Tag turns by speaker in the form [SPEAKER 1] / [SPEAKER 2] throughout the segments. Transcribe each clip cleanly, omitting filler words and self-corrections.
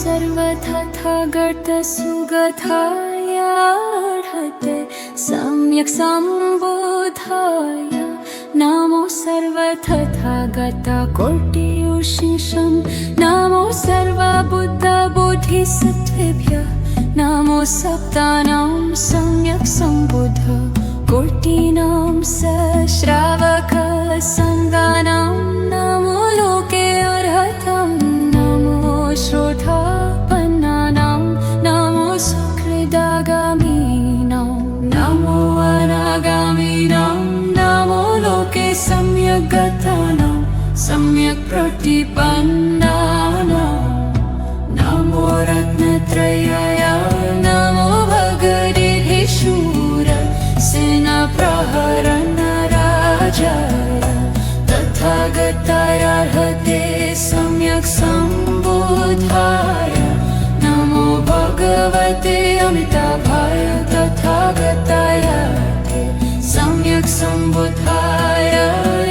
[SPEAKER 1] सर्वतथागतसुगतायार्हते सम्यक् सम्बुद्धाय नमो सर्वतथागतकोटियुषिषं नमो सर्वबुद्धबोधिसत्त्वेभ्यः नमो सप्तानां सम्यक् सम्बुद्ध कोटिनां सश्रावकसङ्गानां नमो लोके अर्हतं नमो श्रोतापन्नानां नमो सुकृदागामीनां नमो अनागामीनां नमो लोके सम्यक् गतानां सम्यक् प्रतिपन्नानां नमो रत्नत्रयाय नमो भगवते शूर सेनाप्रहरणराजाय तथागतायार्हते सम्यक् सम्बुद्धाय नमो भगवते अमिताभाय तथागतायार्हते सम्यक् सम्बुद्धाय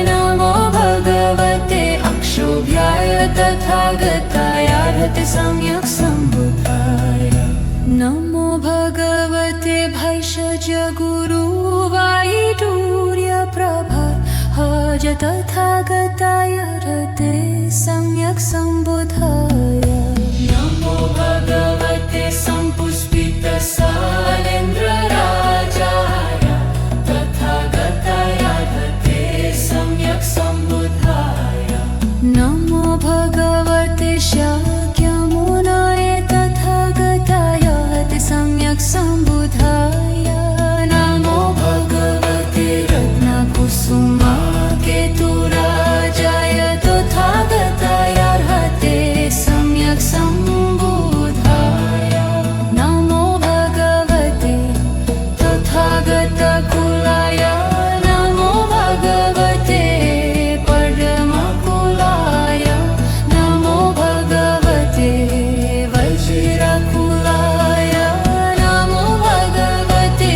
[SPEAKER 1] नमो भगवते अक्षोभ्याय तथागतायार्हते सम्यक् सम्बुद्धाय नमो भगवते भैषज गुरुवायुर्यप्रभाहज तथागतायार्हते सम्यक् सम्बुद्धाय नमो भगवते सम्पुष्पितसालेन्द्रराजाय तथागतायार्हते सम्यक् सम्बुद्धाय नमो भगवते शाक्यमुनये तथागतायार्हते सम्यक् सम्बुद्धाय नमो भगवते रत्नकुसुमाकेतुराजाय तथागतायार्हते सम्यक् सम्बुद्धाय नमो भगवते तथागतकुलाय नमो भगवते परमकुलाय नमो भगवते वज्रकुलाय नमो भगवते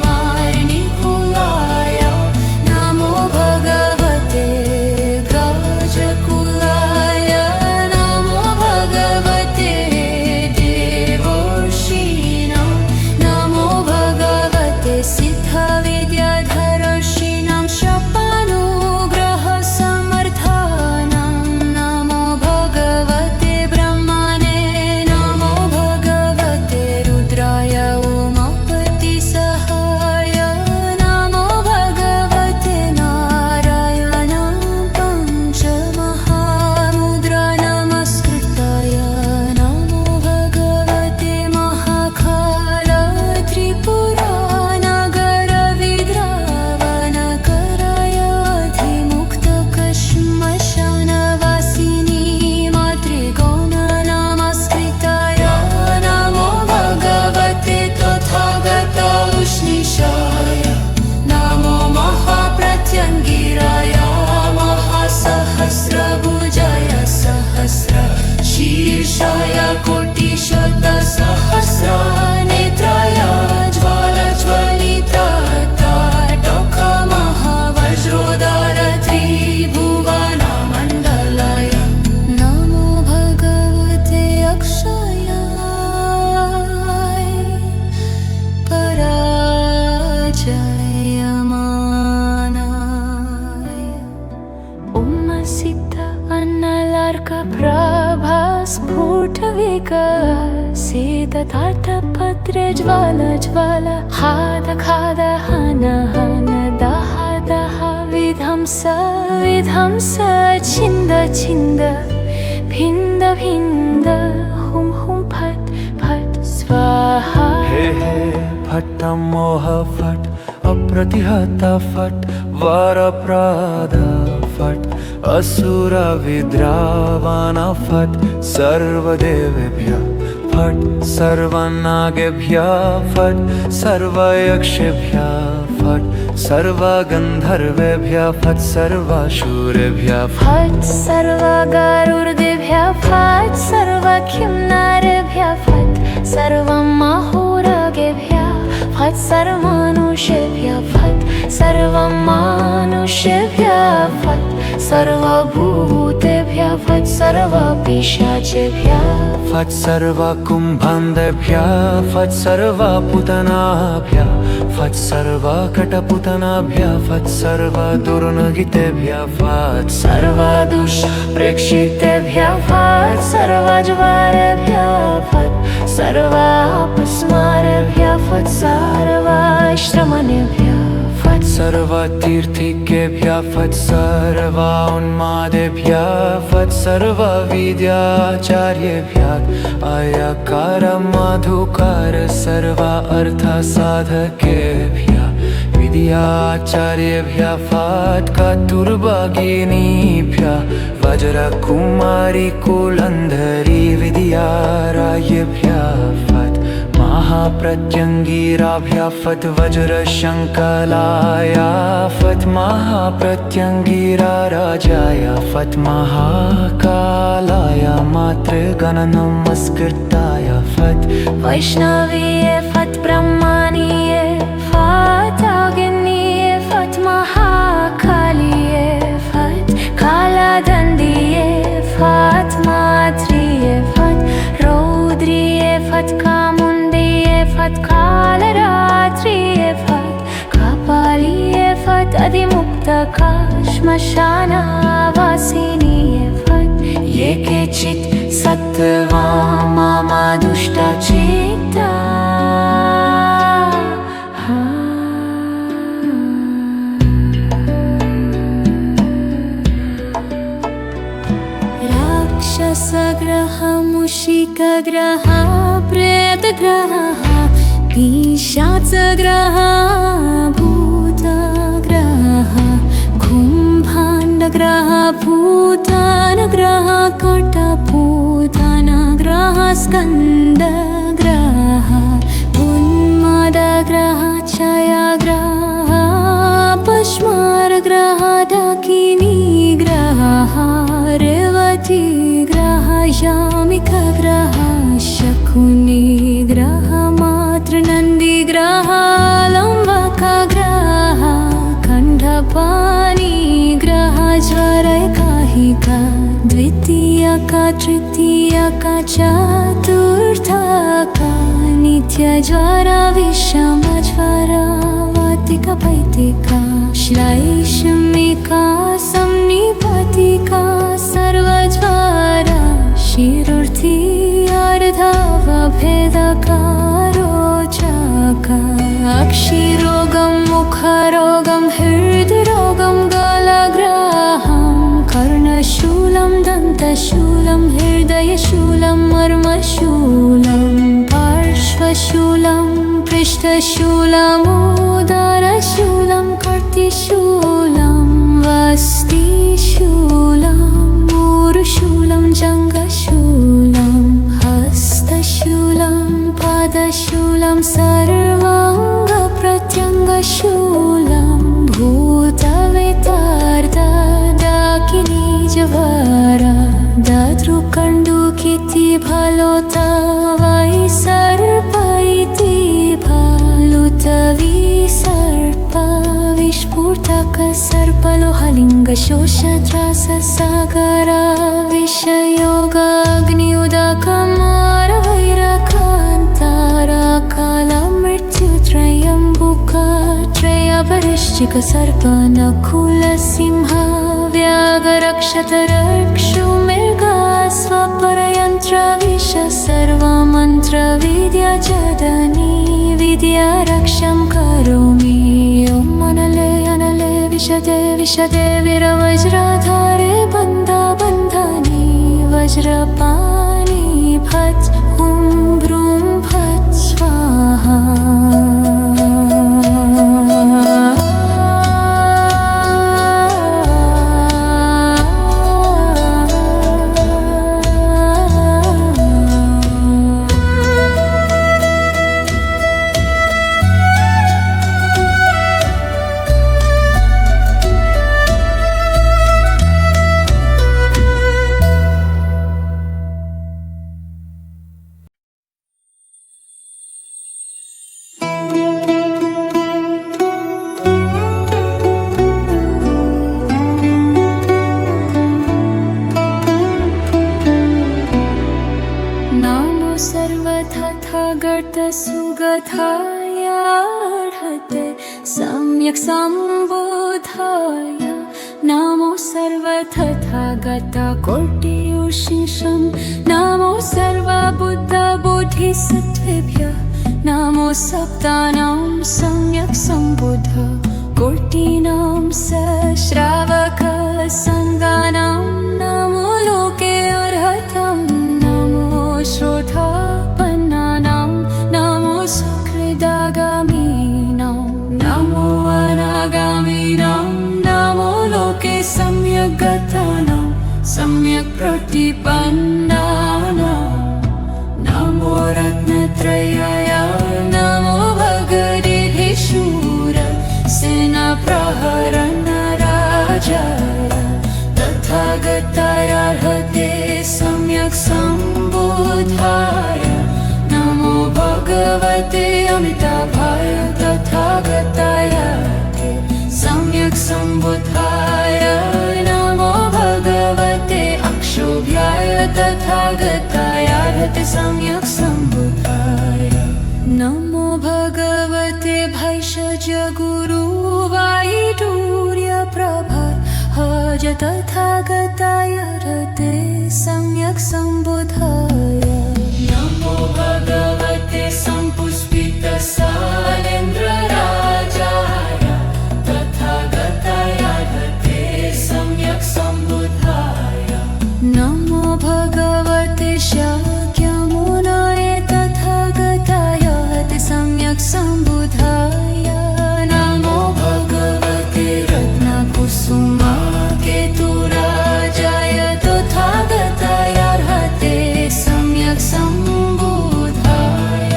[SPEAKER 1] मार्णिकुलाय नमो भगवते गजकुलाय नमो भगवते देवर्षीणां नमो भगवते सिद्धविद्याधरर्षीणां शपानुग्रहसमर्थानां नमो भगवते ब्रह्मणे नमो भगवते रुद्राय उमापतिसहाय नमो भगवते नारायणां पञ्चमहामुद्रा नमस्कृताय नमो भगवते महाकाल त्रिपुरानगरविद्रावणकराय अधिमुक्तकश्मशानवासिनी मातृगौण नमस्कृताय नमो भगवते तथागतौष्णिशाय नमो महाप्रत्यङ्गिराय महासहस्रभुजाय सहस्रशीर्षाय कोटिशतसहस्रनेत्राय ज्वालज्वलितताटकमहावज्रोदार त्रिभुवनमण्डलाय नमो भगवते अक्षयाय पराजयमानाय उम्मसिद्ध अन्नलार्कप्रभा स्फुटविकसितताटपत्रे ज्वाल हाद खाद हन हन दह दह विध्वंस विध्वंस छिन्द छिन्द भिन्द भिन्द हुं हुं फट् फट् स्वाहा
[SPEAKER 2] हे हे फट् मोह फट् अप्रतिहत फट् वरप्रद फट् असुर विद्रावण फट् सर्वदेवेभ्यः फट् सर्वनागेभ्यः फट् सर्वयक्षेभ्यः फट् सर्वगन्धर्वेभ्यः फट् सर्वासुरेभ्यः
[SPEAKER 1] फट् सर्वगरुर्देभ्यः फट् सर्वखिन्नरेभ्यः फट् सर्वमहोरगेभ्यः फट् सर्वमनुष्येभ्यः फट् सर्वमनुष्येभ्यः फट् सर्वभूतेभ्यः फट् सर्वपिशाचेभ्यः
[SPEAKER 2] फट् सर्वा कुम्भान्धेभ्यः फट् सर्वा पुतनाभ्यः फट् सर्वा कटपुतनाभ्यः फट् सर्वा दुर्नगितेभ्यः फट् सर्वा दुष्प्रेक्षितेभ्यः फट् सर्वा ज्वारेभ्यः फट् सर्वा अपस्मारेभ्यः फट् सर्वा श्रमणेभ्यः फट् सर्वा तीर्थिकेभ्यः फट् सर्वा उन्मादेभ्यः फट् सर्वा विद्याचार्येभ्यः अयकार मधुकार सर्वा अर्थसाधकेभ्यः विद्याचार्येभ्यः फट् कतुर्भगिनीभ्यः वज्रकुमारी कुलन्धरी विद्यारायेभ्यः फट् महाप्रत्यङ्गिराभ्यः फट् वज्रशङ्कलाय फट् महाप्रत्यङ्गिरा राजाय फट् महाकालाय मातृगणनमस्कृताय फट्
[SPEAKER 1] वैष्णवीये फट् ब्रह्मणीये फट् अग्निये फट् महाकालिये फट् कालदण्डिये फट् माद्रिये फट् रौद्रिये फट् कामुण्डिये फट् कालरात्रिये फट् कपालिये फट् अधिमुक्तका श्मशानवासिनीये फट् ये केचित् सत्त्वा मम दुष्टचित्ता राक्षसग्रह मूषिकग्रह प्रेतग्रह पिशाचग्रह भूतग्रह कुम्भाण्डग्रह भूतानग्रह कटभूतानग्रह स्कन्दग्रह उन्मादग्रह क्षयग्रह पश्मारग्रह डाकिनीग्रह रेवतीग्रह यामिकग्रह शकुनिग्रह मातृनन्दिग्रह लम्बकग्रह खण्डपाणिग्रह ज्वरैकाहिका द्वितीयका तृतीयका चतुर्थका नित्यज्वरा विषमज्वरा वातिका वैदिका श्लैषमिका संनिपतिका सर्वज्वरा शिरुर्थी अर्धवभेदका रोचका अक्षिरोगं मुखरोगं हृद्रोगं गलग्रहं कर्णशूलं दन्तशूलं हृदयशूलं मर्मशूलं पार्श्वशूलं पृष्ठशूलमुदरशूलं कर्तिशूलं वस्तिशूलं ऊरुशूलं जङ्घशूलं हस्तशूलं पादशूलं सर्वाङ्गप्रत्यङ्गशूलं भूतवेतार्दडाकिनीजवरा दद्रुकण्डुकिति भलोता वै सर्प इति भलुतविसर्प विस्फुटक सर्पलोहलिङ्गशोषत्राससागरा विषयोगाग्निउदकमारवैरकान्ताराकालमृत्युत्रयम्बुकत्रयपरिश्चिक सर्पनकुलसिंह व्याघ्रक्षतरक्षुमृगा स्वपरयन्त्रविष सर्वमन्त्रविद्याजदनी विद्यारक्षं करोमि ॐ अनले अनले विशदे विशदे वीरवज्राधारे बन्धा बन्धनी वज्रपाणि फट् हुं भ्रूं फट् स्वाहा नामो सर्वतथागतसुगताय अर्हते सम्यक् सम्बुद्धाय नमो सर्वतथागतकोटियुषिषं नमो सर्वबुद्धबोधिसत्त्वेभ्यः नमो सप्तानां सम्यक् सम्बुद्ध कोटिनां सश्रावकसङ्गानां नमो लोके अर्हतं नमो श्रोतापन्नानां नमो सुकृदागामीनां नमो अनागामीनां नमो लोके सम्यक् गतानां सम्यक् प्रतिपन्नानां नमो रत्नत्रयाय नमो भगवते शूर सेनाप्रहरणराजाय तथागताय अर्हते सम्यक् सम्बुद्धाय नमो भगवते अमिताभाय तथागताय सम्यक् सम्बुद्धाय नमो भगवते अक्षोभ्याय तथागताय अर्हते सम्यक् सम्बुद्धाय नमो भगवते भैषज गुरुवायुटूर्यप्रभाहज तथागताय अर्हते सम्यक् सम्बुद्धाय नमो भगवते सम्पुष्पितसालेन्द्रराजाय तथागताय अर्हते सम्यक् सम्बुद्धाय नमो भगवते शाक्यमुनये तथागताय अर्हते सम्यक् सम्बुद्धाय नमो भगवते रत्नकुसुमाकेतुराजाय तथागताय अर्हते सम्यक् सम्बुद्धाय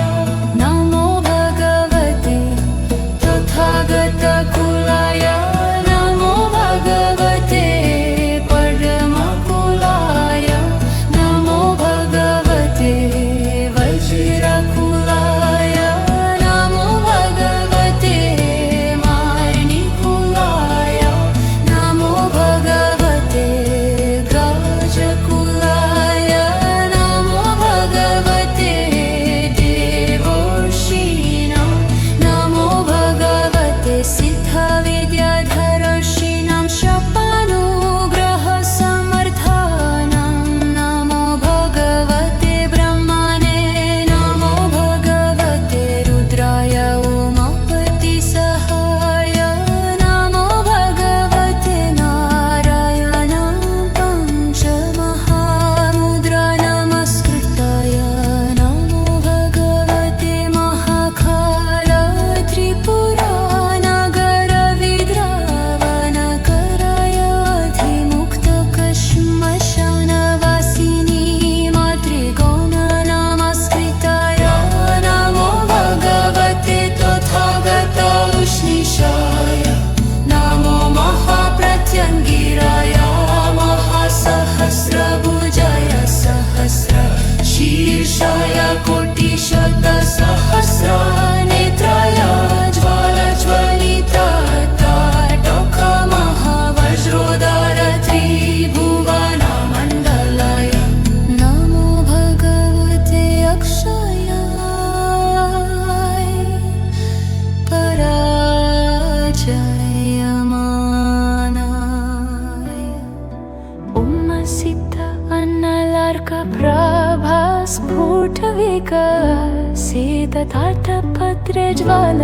[SPEAKER 1] नमो भगवते तथागतकुलाय नमो भगवते परमकुलाय नमो भगवते वज्रकुलाय नमो भगवते मार्णिकुलाय नमो भगवते गाजकुलाय नमो भगवते देवर्षीणां नमो भगवते सिद्धविद्याधरर्षीणां शपानुग्रहसमर्थानां नमो भगवते ब्रह्मणे नमो भगवते रुद्राय उमापतिसहाय नमो भगवते नारायणां पञ्चमहामुद्रा नमस्कृताय नमो भगवते महाकाल त्रिपुरानगरविद्रावणकराय अधिमुक्तकश्मशानवासिनी मातृगौण नमस्कृताय नमो भगवते तथागतौष्णिशाय नमो महाप्रत्यङ्गिराय महासहस्रभुजाय सहस्रशीर्षाय कोटिशतसहस्रनेत्राय ज्वालज्वलिताटकमहावज्रोदर त्रिभुवनमण्डलाय नमो भगवते अक्षयाय पराजयमानाय उम्मसिद्ध अन्नलार्कप्रभा स्फुटविकसितताटपत्रे ज्वाल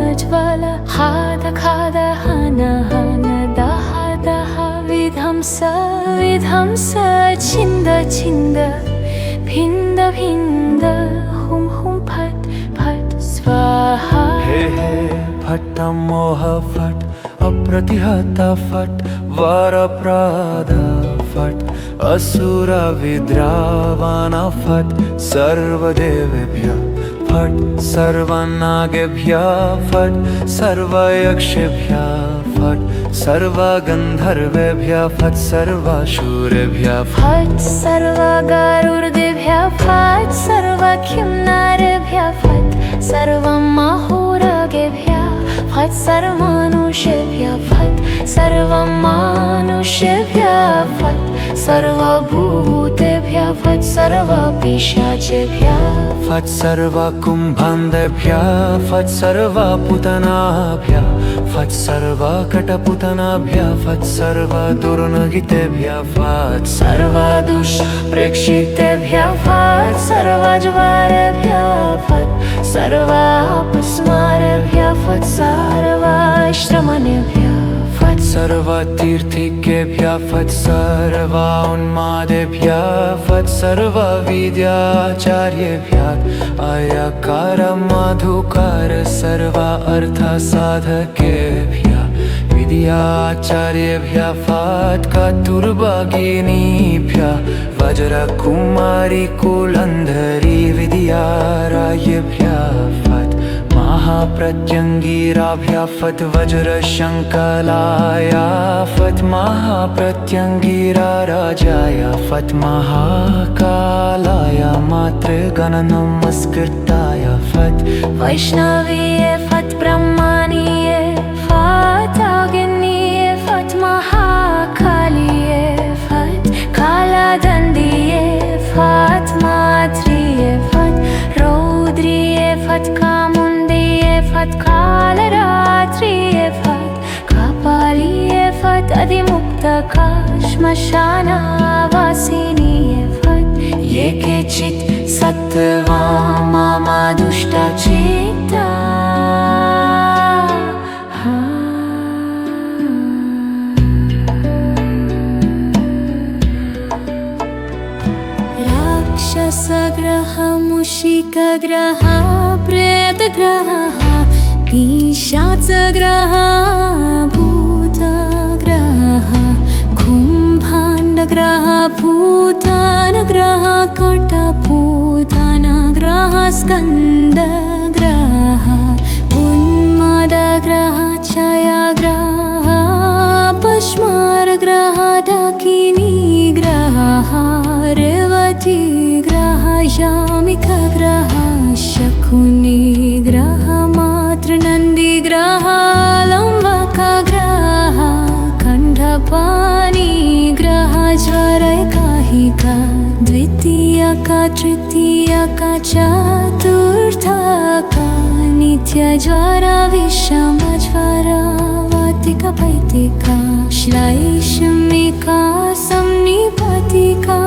[SPEAKER 1] हाद खाद हन हन दह दह विध्वंस विध्वंस छिन्द छिन्द भिन्द भिन्द हुं हुं फट् फट् स्वाहा
[SPEAKER 2] हे हे फट् मोह फट् अप्रतिहत फट् वरप्रद फट् असुर विद्रावण फट् सर्वदेवेभ्यः फट् सर्वनागेभ्यः फट् सर्वयक्षेभ्यः फट् सर्वगन्धर्वेभ्यः फट् सर्वासुरेभ्यः
[SPEAKER 1] फट् सर्वगरुडेभ्यः फट् सर्वकिन्नरेभ्यः फट् सर्वमहोरगेभ्यः फट् फट् सर्वमानुषेभ्यः फट् सर्वमानुषेभ्यः फट् सर्वभूतेभ्यः फट् सर्वपिशाचेभ्यः
[SPEAKER 2] फट् सर्वकुम्भान्धेभ्यः फट् सर्वपूतनाभ्यः फट् सर्वकटपूतनाभ्यः फट् सर्वदुर्नगितेभ्यः फट् सर्वदुष्प्रेक्षितेभ्यः फट् सर्वज्वारेभ्यः फट् सर्वापस्मारेभ्यः फट् सर्वाश्रमणेभ्यः फट् सर्वतीर्थिकेभ्यः फट् सर्वोन्मादेभ्यः फट् सर्वविद्याचार्येभ्यः अयकार मधुकार सर्व अर्थसाधकेभ्यः विद्याचार्येभ्यः फट् कतुर्भगिनीभ्यः वज्रकुमारी कुलन्धरी विद्यारायेभ्यः फट् महाप्रत्यङ्गिराभ्यः फट् वज्रशङ्कलाय फट् महाप्रत्यङ्गिरा राजाय फट् महाकालाय मातृगणनमस्कृताय फट्
[SPEAKER 1] वैष्णवीये फट् ब्रह्मणीये फट् अग्निये फट् महाकालिये फट् कालदण्डिये फट् मात्रिये फट् रौद्रिये फट् कामुन्दिये फट् कालरात्रिये फट् कपालिये फट् अधिमुक्तका श्मशानवासिनीये फट् ये केचित् सत्त्वा मम दुष्टचित्ता राक्षसग्रह मूषिकग्रह प्रेतग्रह पिशाचग्रह भूतग्रह कुम्भाण्डग्रह भूतानग्रह कटपूतनग्रह स्कन्दग्रह उन्मादग्रह क्षयग्रह पश्मारग्रह डाकिनीग्रह रेवतीग्रह यामिकग्रह शकुनिग्रह मातृनन्दिग्रह लम्बकग्रह खण्डपाणिग्रह ज्वरैकाहिका द्वितीयका तृतीयका चतुर्थका नित्यज्वरा विषमज्वरा वातिका वैदिका श्लैषमिका संनिपतिका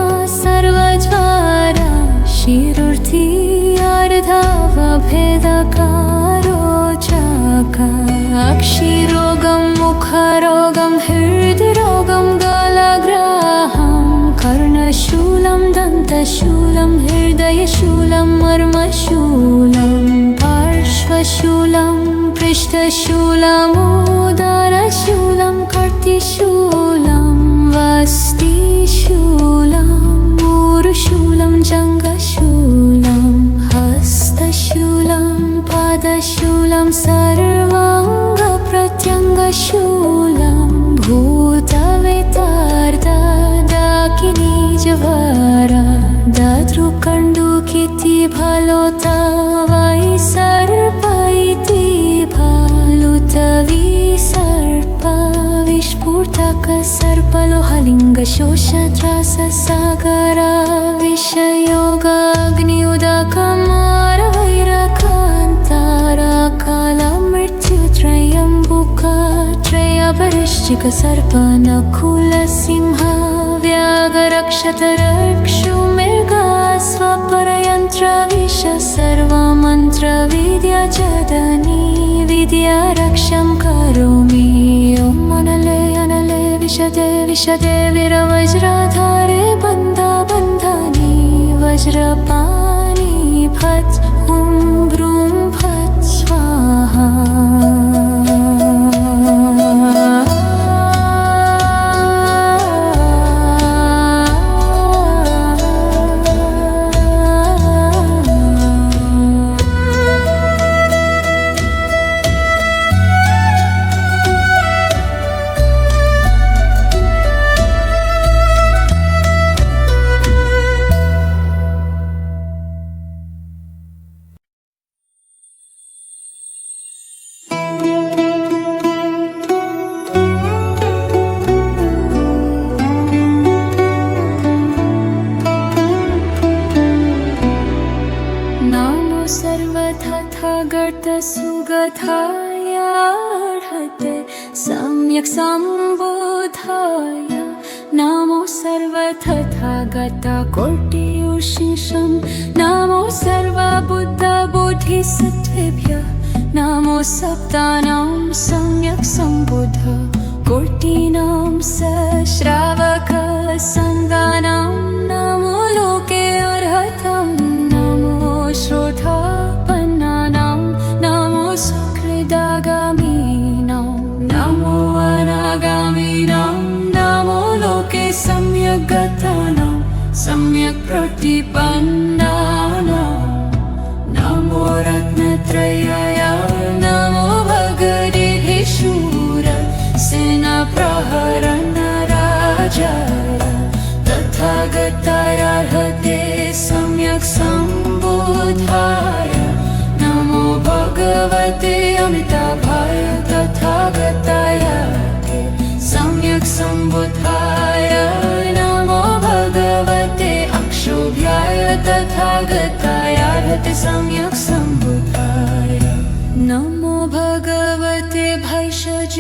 [SPEAKER 1] सर्वज्वरा शिरुर्थी अर्धवभेदका रोचका अक्षिरोगं मुखरोगं हृद्रोगं गलग्रहं कर्णशूलं दन्तशूलं हृदयशूलं मर्मशूलं पार्श्वशूलं पृष्ठशूलमुदरशूलं कर्तिशूलं वस्तिशूलं ऊरुशूलं जङ्घशूलं हस्तशूलं पादशूलं सर्वाङ्गप्रत्यङ्गशूलं भूतवेतार्दाकिनीजवारा दातृकण्डुकिति फलोता वै सर्प इति फलुतविसर्प विस्फुटक सर्पलोहलिङ्गशोषत्राससागर विषयोगाग्नियुदकमारवैरकान्ताराकालमृत्युत्रयम्बुक त्रयपरिश्चिक सर्पनकुलसिंह व्याघ्रक्षतरक्षुमृगा स्वपरयन्त्रविष सर्वमन्त्रविद्याजदनी विद्यारक्षं करोमि ॐ अनले अनले विशदे विशदे वीरवज्राधारे बन्धानि वज्रपाणि फट् ॐ भ्रूं फट् स्वाहा नामो सर्वतथागतसुगताय अर्हते सम्यक् सम्बुद्धाय नमो सर्वतथागतकोटियुषिषं नमो सर्वबुद्धबोधिसत्त्वेभ्यः नमो सप्तानां सम्यक् सम्बुद्ध कोटीनां सश्रावकसङ्गानां नमो लोके अर्हतं नमो श्रोतापन्नानां नमो सुकृदागामीनां नमो अनागामीनां नमो लोके सम्यक् गतानां सम्यक् प्रतिपन्नानां नमो रत्नत्रयाय नमो भगवद्गीतेशूर सेनाप्रहरणराजाय तथागताय अर्हते सम्यक् सम्बुद्धाय नमो भगवते अमिताभाय तथागताय अर्हते सम्यक् सम्बुद्धाय नमो भगवते अक्षोभ्याय तथागताय अर्हते सम्यक् सम्बुद्धाय नमो भगवते भैषज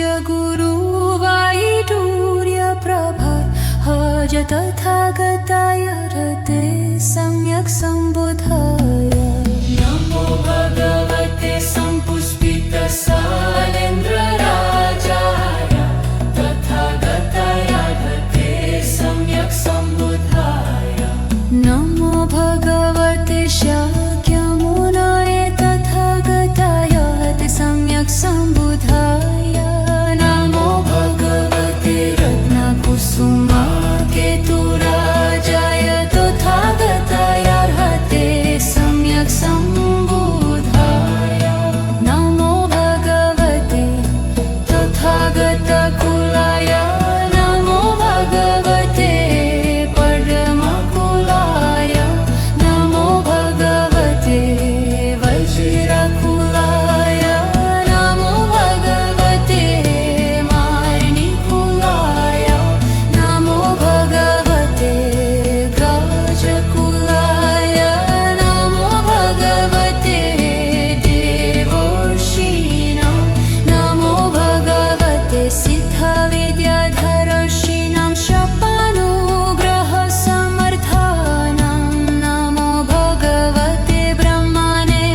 [SPEAKER 1] गुरुवायुडूर्यप्रभाहज तथागताय अर्हते सम्यक् सम्बुद्धाय नमो भगवते सम्पुष्पितसालेन्द्रराजाय तथागताय अर्हते सम्यक् सम्बुद्धाय नमो भगवते शाक्यमुनये तथागताय अर्हते सम्यक् सम्बुद्धाय नमो भगवते रत्नकुसुमाकेतुराजाय तथागताय अर्हते सम्यक् सम्बुद्धाय नमो भगवते तथागतकुलाय नमो भगवते परमकुलाय नमो भगवते वज्रकुलाय नमो भगवते मार्णिकुलाय नमो भगवते गाजकुलाय नमो भगवते देवर्षीणां नमो भगवते सिद्धविद्याधरर्षीणां शपानुग्रहसमर्थानां नमो भगवते ब्रह्मणे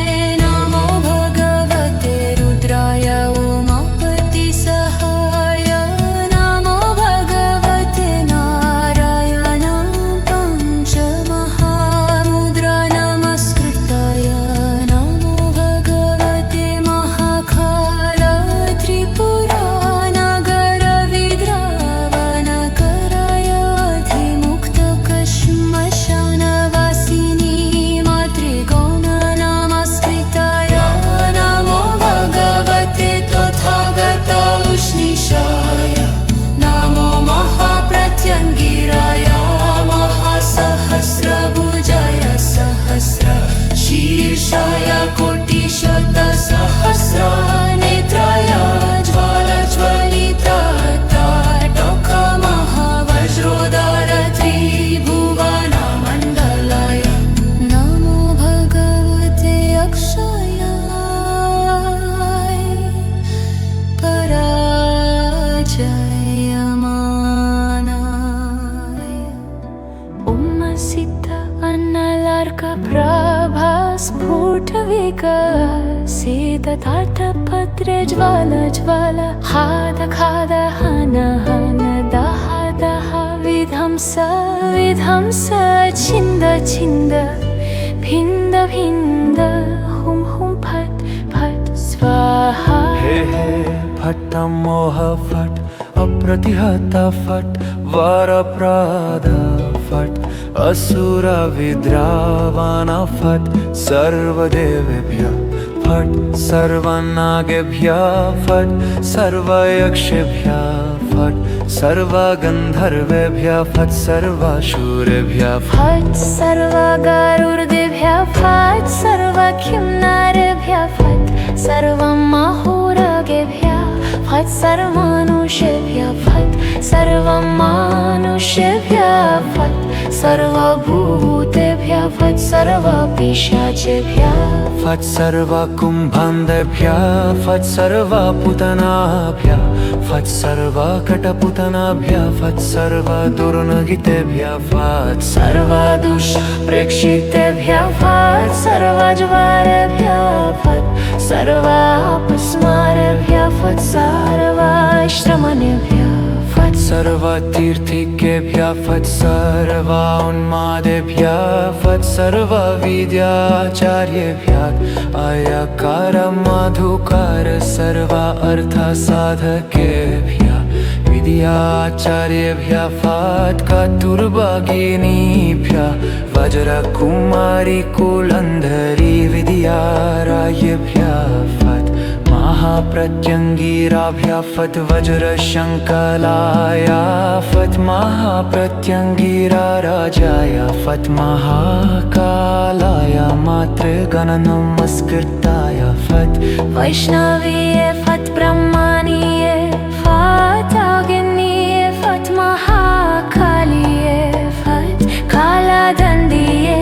[SPEAKER 1] नमो भगवते रुद्राय उमापतिसहाय नमो भगवते नारायणं पञ्चमहामुद्रा नमस्कृताय नमो भगवते महाकाल त्रिपुरानगरविद्रावणकराय अधिमुक्तकश्मशानवासिनी मातृगौण नमस्कृताय नमो भगवते तथागत उष्णीषाय नमो महाप्रत्यङ्गिराय महासहस्रभुजाय सहस्रशीर्षाय कोटिशतसहस्रनेत्राय ज्वालज्वलितटोकमहावज्रोदार त्रिभुवनमण्डलाय नमो भगवते अक्षयाय पराजयमानाय उम्मसिद्ध अन्नलार्कप्रभा स्फुटविकसिततार्थपत्रे ज्वाल हाद खाद हन हन दह दह विध्वंस विध्वंस छिन्द छिन्द भिन्द भिन्द हुं हुं फट् फट् स्वाहा
[SPEAKER 2] हे हे फट् मोह फट् अप्रतिहत फट् वरप्रद फट् असुर विद्रावण फट् सर्वदेवेभ्यः फट् सर्वनागेभ्यः फट् सर्वयक्षेभ्यः फट् सर्वगन्धर्वेभ्यः फट् सर्वासुरेभ्यः
[SPEAKER 1] फट् सर्वगरुडेभ्यः फट् सर्वखिन्नरेभ्यः फट् सर्वमहोरगेभ्यः फट् सर्वमनुष्येभ्यः फट् सर्वमानुष्येभ्यः फट् सर्वभूतेभ्यः फट् सर्वपिशाचेभ्यः
[SPEAKER 2] फट् सर्वकुम्भान्धेभ्यः फट् सर्वपूतनाभ्यः फट् सर्वकटपूतनाभ्यः फट् सर्वदुर्नगितेभ्यः फट्
[SPEAKER 1] सर्वदुष्प्रेक्षितेभ्यः फट् सर्वज्वरेभ्यः फट् सर्वापस्मारेभ्यः फट् सर्वाश्रमणेभ्यः फट्
[SPEAKER 2] सर्वतीर्थिकेभ्यः फट् सर्वोन्मादेभ्यः फट् सर्वविद्याचार्येभ्यः अयकार मधुकार सर्व अर्थसाधकेभ्यः विद्याचार्येभ्यः फट् कतुर्भगिनीभ्यः वज्रकुमारी कुलन्धरी विद्यारायेभ्यः फट् महाप्रत्यङ्गिराभ्यः फट् वज्रशङ्कलाय फट् महाप्रत्यङ्गिरा राजाय फट् महाकालाय मातृगणनमस्कृताय फट्
[SPEAKER 1] वैष्णवीये फट् ब्रह्मणीये फट् अग्निये फट् महाकालिये फट् कालदण्डिये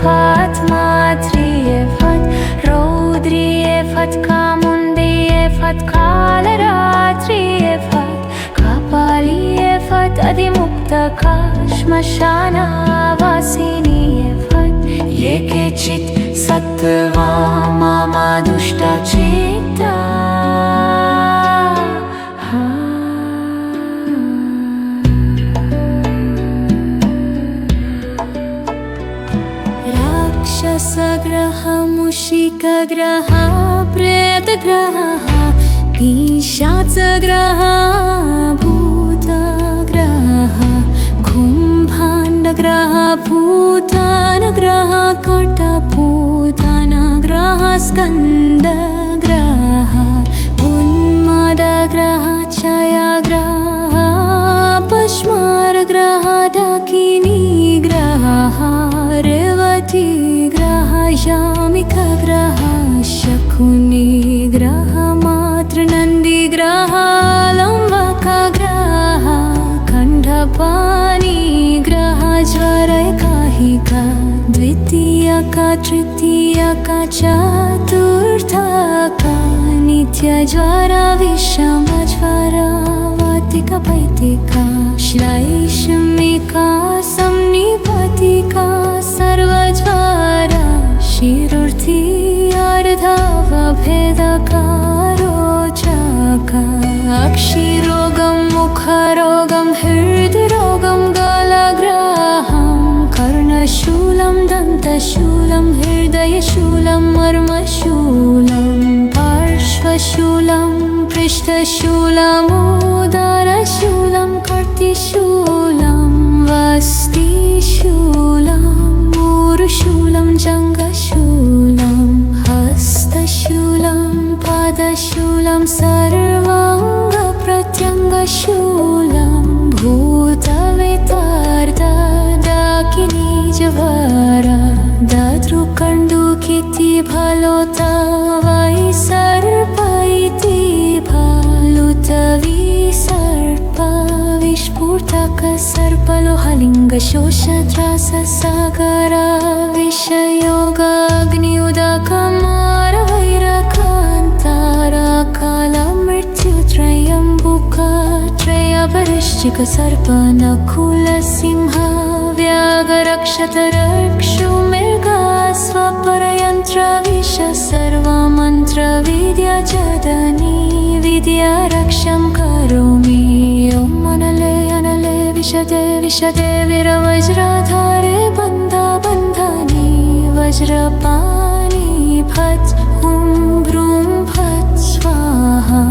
[SPEAKER 1] फट् मात्रिये फट् रौद्रिये फट् कामुण्डिये फट् कालरात्रिये फट् कपालिये फट् अधिमुक्तका श्मशानवासिनीये फट् ये केचित् सत्त्वा मम दुष्टचित्ता राक्षसग्रह मूषिकग्रह प्रेतग्रह पिशाचग्रह भूतग्रह कुम्भाण्डग्रह भूतानग्रह कटपूतनग्रह स्कन्दग्रह उन्मादग्रह क्षयग्रह पश्मारग्रह डाकिनीग्रह रेवतीग्रह यामिकग्रह शकुनिग्रह मातृनन्दिग्रह लम्बकग्रह खण्डपाणिग्रह ज्वरैकाहिका द्वितीयका तृतीयका चतुर्थका नित्यज्वरा विषमज्वरा वातिका पैतिका श्लैषमिका संनिपतिका सर्वज्वरा शिरोर्थी अर्धवभेदका रोचका अक्षिरोगं मुखरोगं हृद्रोगं गलग्रहं कर्णशूलं दन्तशूलं हृदयशूलं मर्मशूलं पार्श्वशूलं पृष्ठशूलमुदरशूलं कर्तिशूलं वस्तिशूलं मूरुशूलं जङ्घशूलं हस्तशूलं पादशूलं सर्वाङ्गप्रत्यङ्गशूलं भूतवेतार्धडाकिनीज्वरा दातृकण्डुकिति फलोता वै सर्प इति फलुतविसर्प विस्फुटक सर्पलोहलिङ्गशोषत्राससागरा विषयोगाग्नियुदकमारवैरकान्ताराकालमृत्युत्रयम्बुका त्रयपरिश्चिक सर्पनकुलसिंह व्याघ्रक्षतरक्षुमृगा स्वपरयन्त्रविष सर्वमन्त्रविद्याजदनी विद्यारक्षं करोमि ॐ अनले अनले विशदे विशदे वीरवज्रधारे बन्धनि वज्रपाणि फट् हुं भ्रूं फट् स्वाहा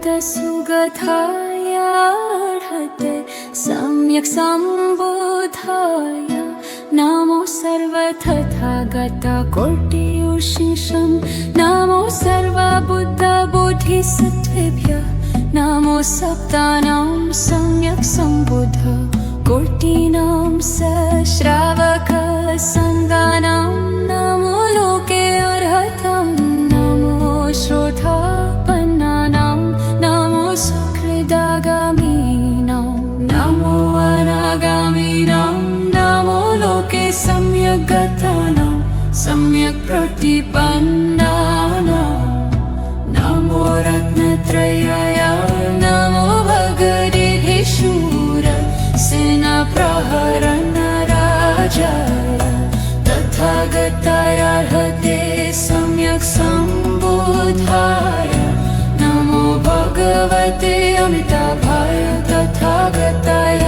[SPEAKER 1] सुगताय अर्हते सम्यक् सम्बुद्धाय नमो सर्वतथागत कोटियुर्शिषं नमो सर्वबुद्धबोधिसत्त्वेभ्यः नमो सप्तानां सम्यक् सम्बुद्ध कोटिनां सश्रावक संगानां नमो लोके अर्हतं नमो श्रोतापन्नानां नमो सुकृदागामीनां नमो अनागामीनां नमो लोके सम्यक् गतानां सम्यक् प्रतिपन्नानां नमो रत्नत्रयाय नमो भगवद्गीतेशूर सेनाप्रहरणराजाय तथागताय अर्हते सम्यक् सम्बुद्धाय नमो भगवते अमिताभाय तथागताय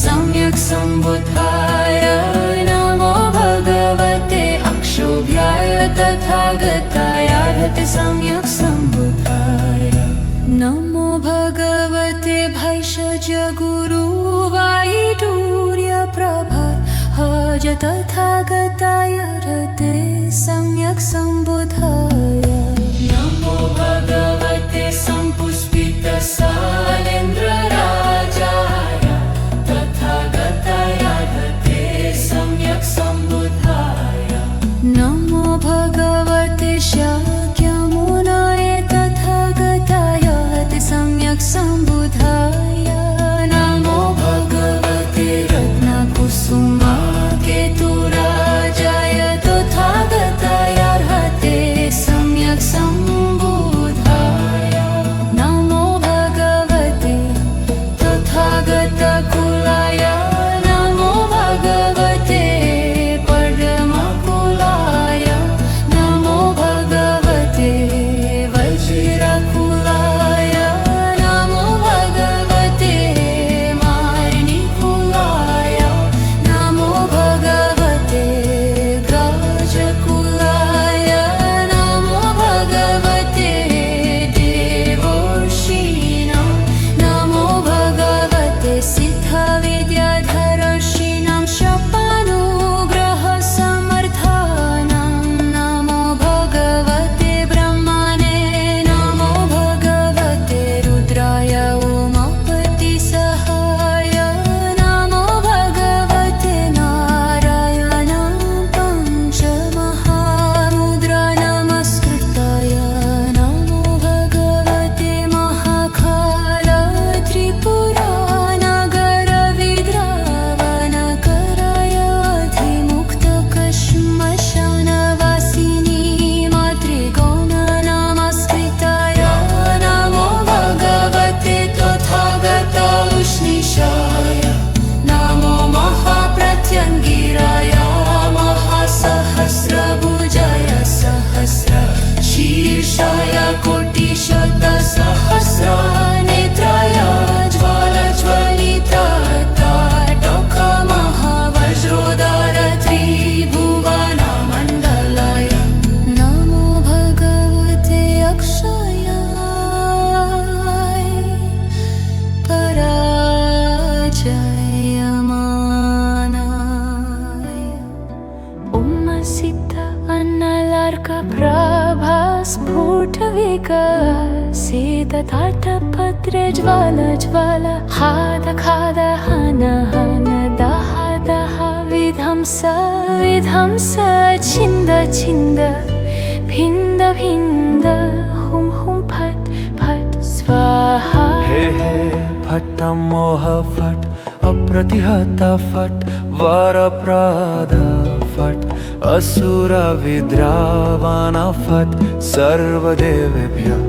[SPEAKER 1] सम्यक् सम्बुद्धाय नमो भगवते अक्षोभ्याय तथागताय अर्हते सम्यक् सम्बुद्धाय नमो भगवते भैषज गुरुवायुटूर्यप्रभाहज तथागताय अर्हते सम्यक् सम्बुद्धाय नमो भगवते सम्पुष्पितसालेन्द्रराजाय तथागताय अर्हते सम्यक् सम्बुद्धाय नमो भगवते शाक्यमुनये तथागताय अर्हते सम्यक् सम्बुद्धाय नमो भगवते रत्नकुसुमाकेतुराजाय तथागताय अर्हते सम्यक् सम्बुद्धाय नमो भगवते तथागतकुलाय नमो भगवते परमकुलाय नमो भगवते वज्रकुलाय नमो भगवते मारिणीकुलाय नमो भगवते गाजकुलाय नमो भगवते देवर्षीणां नमो भगवते सिद्धविद्याधरर्षीणां शपानुग्रहसमर्थानां नमो भगवते ब्रह्मणे नमो भगवते रुद्राय उमापतिसहाय नमो भगवते नारायणां पञ्चमहामुद्रा नमस्कृताय नमो भगवते महाकाल त्रिपुरानगरविद्रावणकराय अधिमुक्तकश्मशानवासिनी मातृगौण नमस्कृताय नमो भगवते तथागत उष्णीषाय नमो महाप्रत्यङ्गिराय महासहस्रभुजाय सहस्रशीर्षाय कोटिशतसहस्रनेत्राय ज्वालज्वलिताटकमहावज्रोदर त्रिभुवनमण्डलाय नमो भगवते अक्षयाय पराजयमानाय उम्मसिद्ध अन्नलार्कप्रभा स्फुटविकसितताटपत्रे ज्वाल हाद खाद हन हन दह दह विध्वंस विध्वंस छिन्द छिन्द भिन्द भिन्द हुं हुं फट फट स्वाहा
[SPEAKER 2] हे हे फट् मोह फट् अप्रतिहत फट् वरप्रद फट् असुर विद्रावण फट् सर्वदेवेभ्यः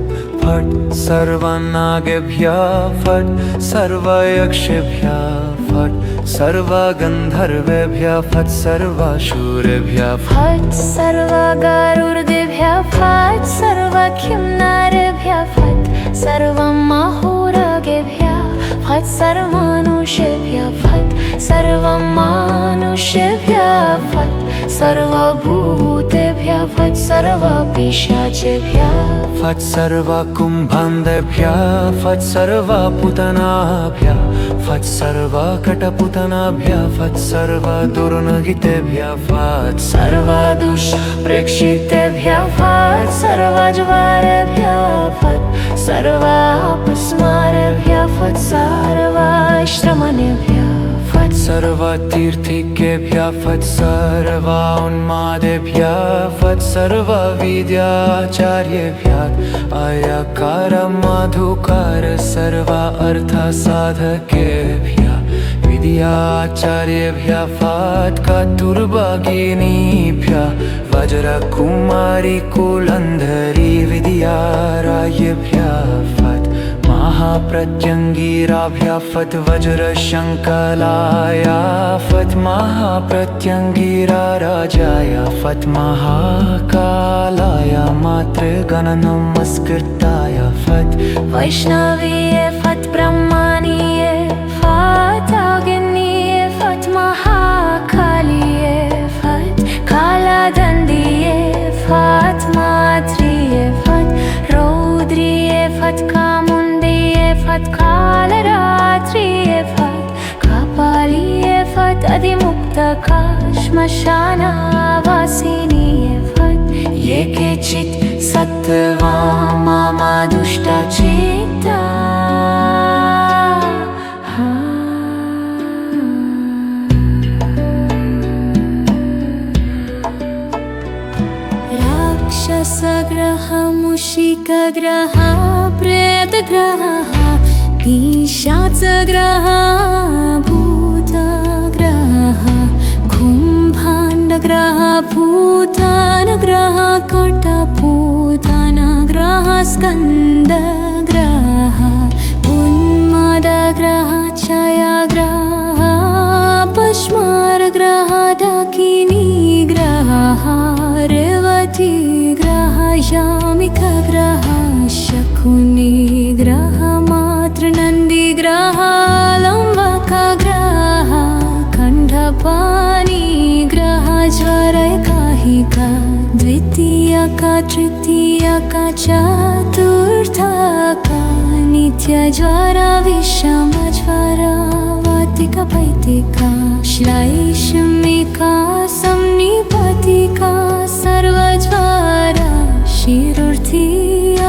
[SPEAKER 2] फट् सर्वनागेभ्यः फट् सर्वयक्षेभ्यः फट् सर्वगन्धर्वेभ्यः फट् सर्वासुरेभ्यः
[SPEAKER 1] फट् सर्वगरुडेभ्यः फट् सर्वकिंनरेभ्यः फट् सर्वमहोरगेभ्यः फट् सर्वमनुष्येभ्यः फट् सर्वमानुष्येभ्यः फट् सर्वभूतेभ्यः फट् सर्वपिशाचेभ्यः
[SPEAKER 2] फट् सर्वकुम्भान्धेभ्यः फट् सर्वपूतनाभ्यः फट् सर्वकटपूतनाभ्यः फट् सर्वदुर्नगितेभ्यः फट्
[SPEAKER 1] सर्वदुष्प्रेक्षितेभ्यः फट् सर्वज्वरेभ्यः फट् सर्वापस्मारेभ्यः फट् सर्वाश्रमणेभ्यः फट्
[SPEAKER 2] सर्वतीर्थिकेभ्यः फट् सर्वोन्मादेभ्यः फट् सर्वविद्याचार्येभ्यः अयकार मधुकार सर्व अर्थसाधकेभ्यः विद्याचार्येभ्यः फट् कतुर्भगिनीभ्यः वज्रकुमारी कुलन्धरी विद्यारायेभ्यः फट् महाप्रत्यङ्गिराभ्यः फट् वज्रशङ्कलाय फट् महाप्रत्यङ्गिराराजाय फट् महाकालाय मातृगणनमस्कृताय फट्
[SPEAKER 1] वैष्णवीये फट् ब्रह्मणीये फट् अग्निये फट् महाकालिये फट् कालदण्डिये फट् मात्रिये फट् रौद्रिये फट् कामुण्डिये फट् कालरात्रिये फट् कपालिये फट् अधिमुक्तका श्मशानवासिनीये फट् ये केचित् सत्त्वा मम दुष्टचित्ता राक्षसग्रह मूषिकग्रह प्रेतग्रह पिशाचग्रह भूतग्रह कुम्भाण्डग्रह भूतानग्रह कटपूतनग्रह स्कन्दग्रह उन्मादग्रह क्षयग्रह पश्मारग्रह डाकिनीग्रह रेवतीग्रह यामिकग्रह शकुनिग्रह मातृनन्दिग्रह लम्बकग्रह खण्डपाणिग्रह ज्वरैकाहिका द्वितीयका तृतीयका चतुर्थका नित्यज्वर विषमज्वर वातिका पैतिका श्लैषमिका संनिपतिका सर्वज्वरा शिरुर्थी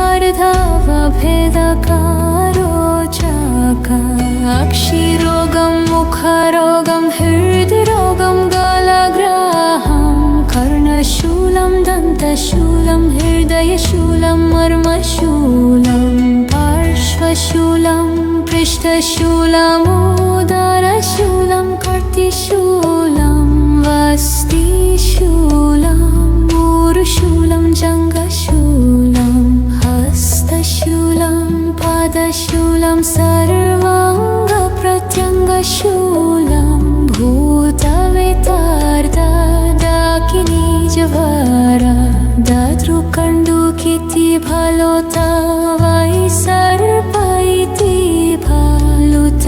[SPEAKER 1] अर्धवभेदका रोचका अक्षिरोगं मुखरोगं हृद्रोगं गलग्रहं कर्णशूलं दन्तशूलं हृदयशूलं मर्मशूलं पार्श्वशूलं पृष्ठशूलमुदरशूलं कर्तिशूलं वस्तिशूलं ऊरुशूलं जङ्घशूलं हस्तशूलं पादशूलं सर्वाङ्गप्रत्यङ्गशूलं भूतवितार्ददाकिनीजवरा ददृकण्डुकिति भलोता वै सर्प इति भालुतविसर्प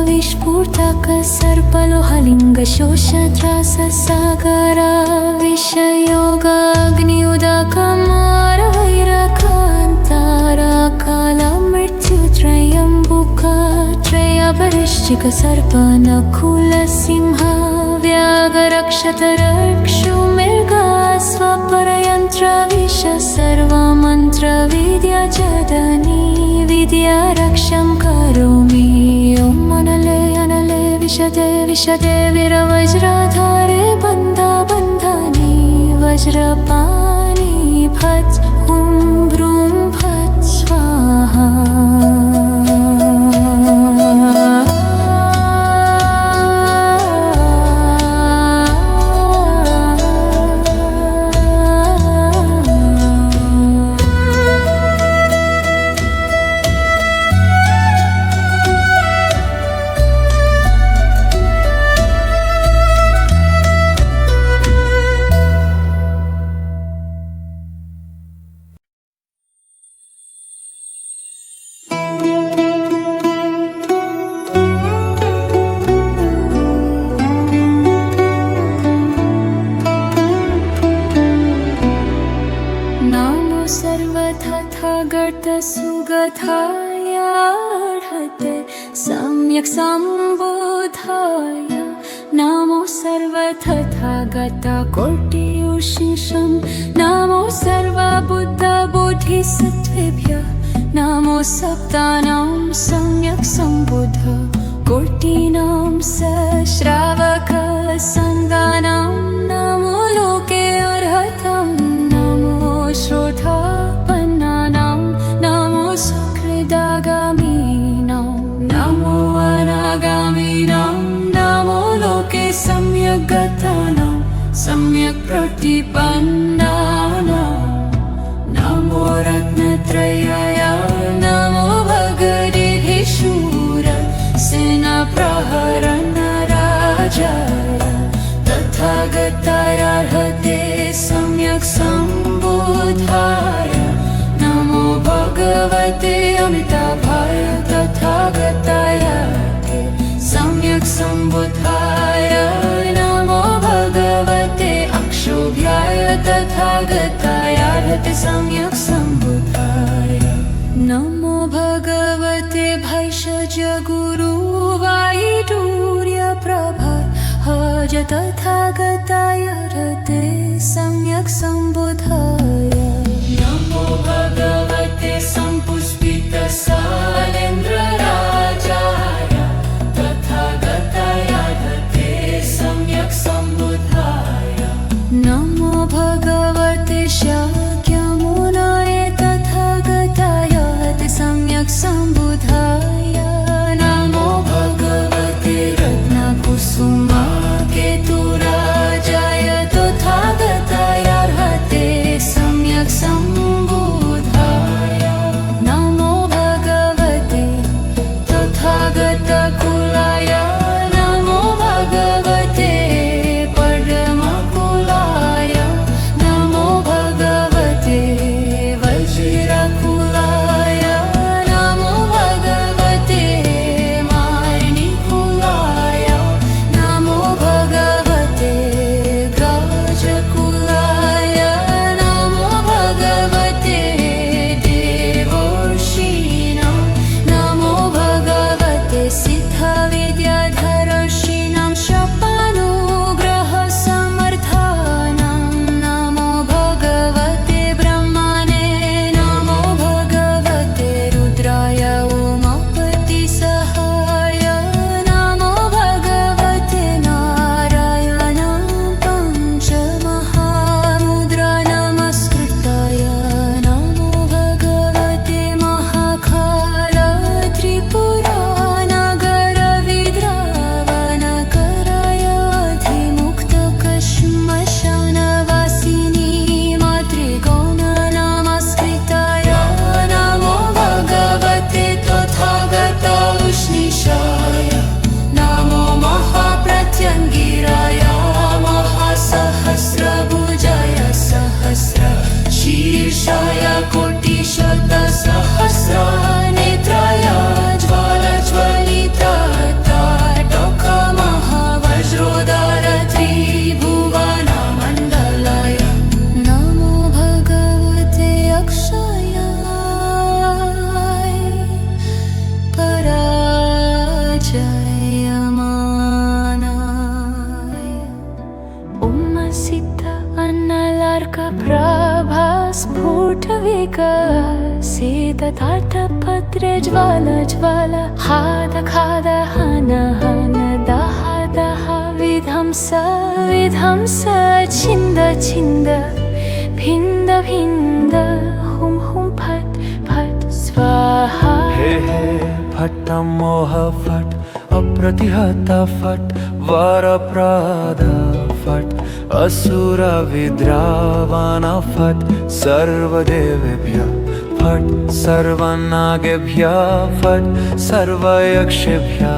[SPEAKER 1] विस्फुटक सर्पलोहलिङ्गशोषत्राससागर विषयोगाग्नियुदकमारवैरकान्तरकालमृत्युत्रयम्बुकत्रयपरिश्चिक सर्पनकुलसिंह व्याघ्रक्षतरक्षुमृगा स्वपरयन्त्रविष सर्वमन्त्रविद्याजदनी विद्यारक्षं करोमि ॐ अनले अनले विशदे विशदे वीरवज्रधारे बन्धा बन्धानि वज्रपाणि फट् हुं भ्रूं फट् स्वाहा तथागतसुगताय अर्हते सम्यक् सम्बुद्धाय नमो सर्वतथागतकोटियुषिषं नमो सर्वबुद्धबोधिसत्त्वेभ्यः नमो सप्तानां सम्यक् सम्बुद्ध कोटिनां सश्रावकसङ्गानां नमो लोके अर्हतं नमो श्रोतापन्नानां नमो सुकृदागामीनां नमो अनागामीनां नमो लोके सम्यक् गतानां सम्यक् प्रतिपन्नानां नमो रत्नत्रयाय नमो भगवते शूर सेनाप्रहरणराजाय तथागताय अर्हते सम्यक् सम्बुद्धाय नमो भगवते अमिताभाय तथागताय अर्हते सम्यक् सम्बुद्धाय नमो भगवते अक्षोभ्याय तथागताय अर्हते सम्यक् सम्बुद्धाय नमो भगवते भैषज गुरुवायुर्यप्रभाहज तथागताय अर्हते सम्यक् सम्बुद्धाय नमो भगवते सम्पुष्पितसालेन्द्रराजाय तथागताय अर्हते सम्यक् सम्बुद्धाय नमो भगवते शाक्यमुनाय तथागताय अर्हते सम्यक् सम्बुद्धाय नमो भगवते रत्नकुसुमाकेतुराजाय तथागताय अर्हते सम्यक् सम्बुद्धाय नमो भगवते तथागतकुलाय नमो भगवते परमकुलाय नमो भगवते वज्रकुलाय नमो भगवते मार्णिकुलाय नमो भगवते गजकुलाय नमो भगवते देवर्षीणां नमो भगवते सिद्धविद्याधरर्षीणां शपानुग्रहसमर्थानां नमो भगवते ब्रह्मणे नमो भगवते रुद्राय उमापतिसहाय नमो भगवते नारायणां पञ्चमहामुद्रा नमस्कृताय नमो भगवते महाकाल त्रिपुरानगरविद्रावणकराय अधिमुक्तकश्मशानवासिनी मातृगौण नमस्कृताय नमो भगवते तथागत उष्णीषाय नमो महाप्रत्यङ्गिराय महासहस्रभुजाय सहस्रशीर्षाय कोटिशतसहस्रनेत्राय ज्वालज्वलितताटकमहावज्रोदार त्रिभुवनमण्डलाय नमो भगवते अक्षयाय पराजयमानाय उम्मसिद्ध अन्नलार्कप्रभा स्फुटविकसितताटपत्रे ज्वाल हाद खाद हन हन दह दह विध्वंस विध्वंस छिन्द छिन्द भिन्द भिन्द हुं हुं फट् फट् स्वाहा
[SPEAKER 2] हे हे फट् मोह फट् अप्रतिहता फट् वरप्रद फट् असुर विद्रावण फट् सर्वदेवेभ्यः फट् सर्वनागेभ्यः फट् सर्वयक्षेभ्यः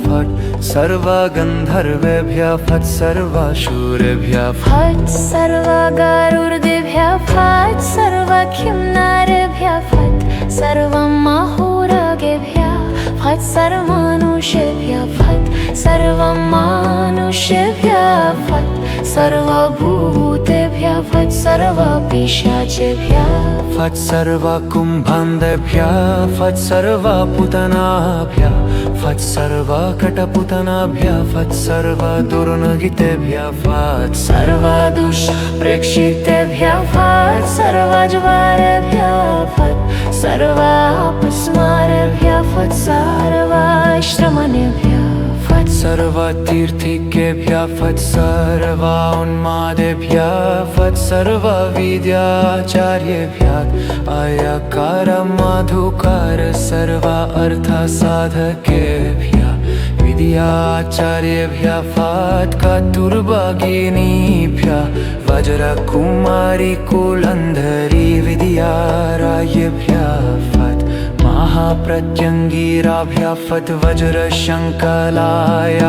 [SPEAKER 2] फट् सर्वगन्धर्वेभ्यः फट् सर्वासुरेभ्यः
[SPEAKER 1] फट् सर्वगरुडेभ्यः फट् सर्वखिन्नरेभ्यः फट् सर्वमहोरगेभ्यः फट् सर्वमनुष्येभ्यः फट् सर्वमनुष्येभ्यः फट् सर्वभूतेभ्यः सर्वेभ्यः फट् सर्व पिशाचेभ्यः
[SPEAKER 2] फट् सर्व कुम्भान्धेभ्यः फट् सर्व पूतनाभ्यः फट् सर्व कटपूतनाभ्यः फट् सर्व दुर्नगितेभ्यः फट्
[SPEAKER 1] सर्व दुष्प्रेक्षितेभ्यः फट् सर्व ज्वारेभ्यः फट् सर्व अपस्मारेभ्यः फट् सर्व श्रमणेभ्यः फट्
[SPEAKER 2] सर्व तीर्थिकेभ्यः फट् सर्व उन्मादेभ्यः फट् सर्व विद्याचार्येभ्यः अयकार मधुकार सर्व अर्थसाधकेभ्यः विद्याचार्येभ्यः फट् कतुर्भगिनीभ्यः वज्रकुमारी कुलन्धरी विद्यारायेभ्यः फट् महाप्रत्यङ्गिराभ्यः फट् वज्रशङ्कलाय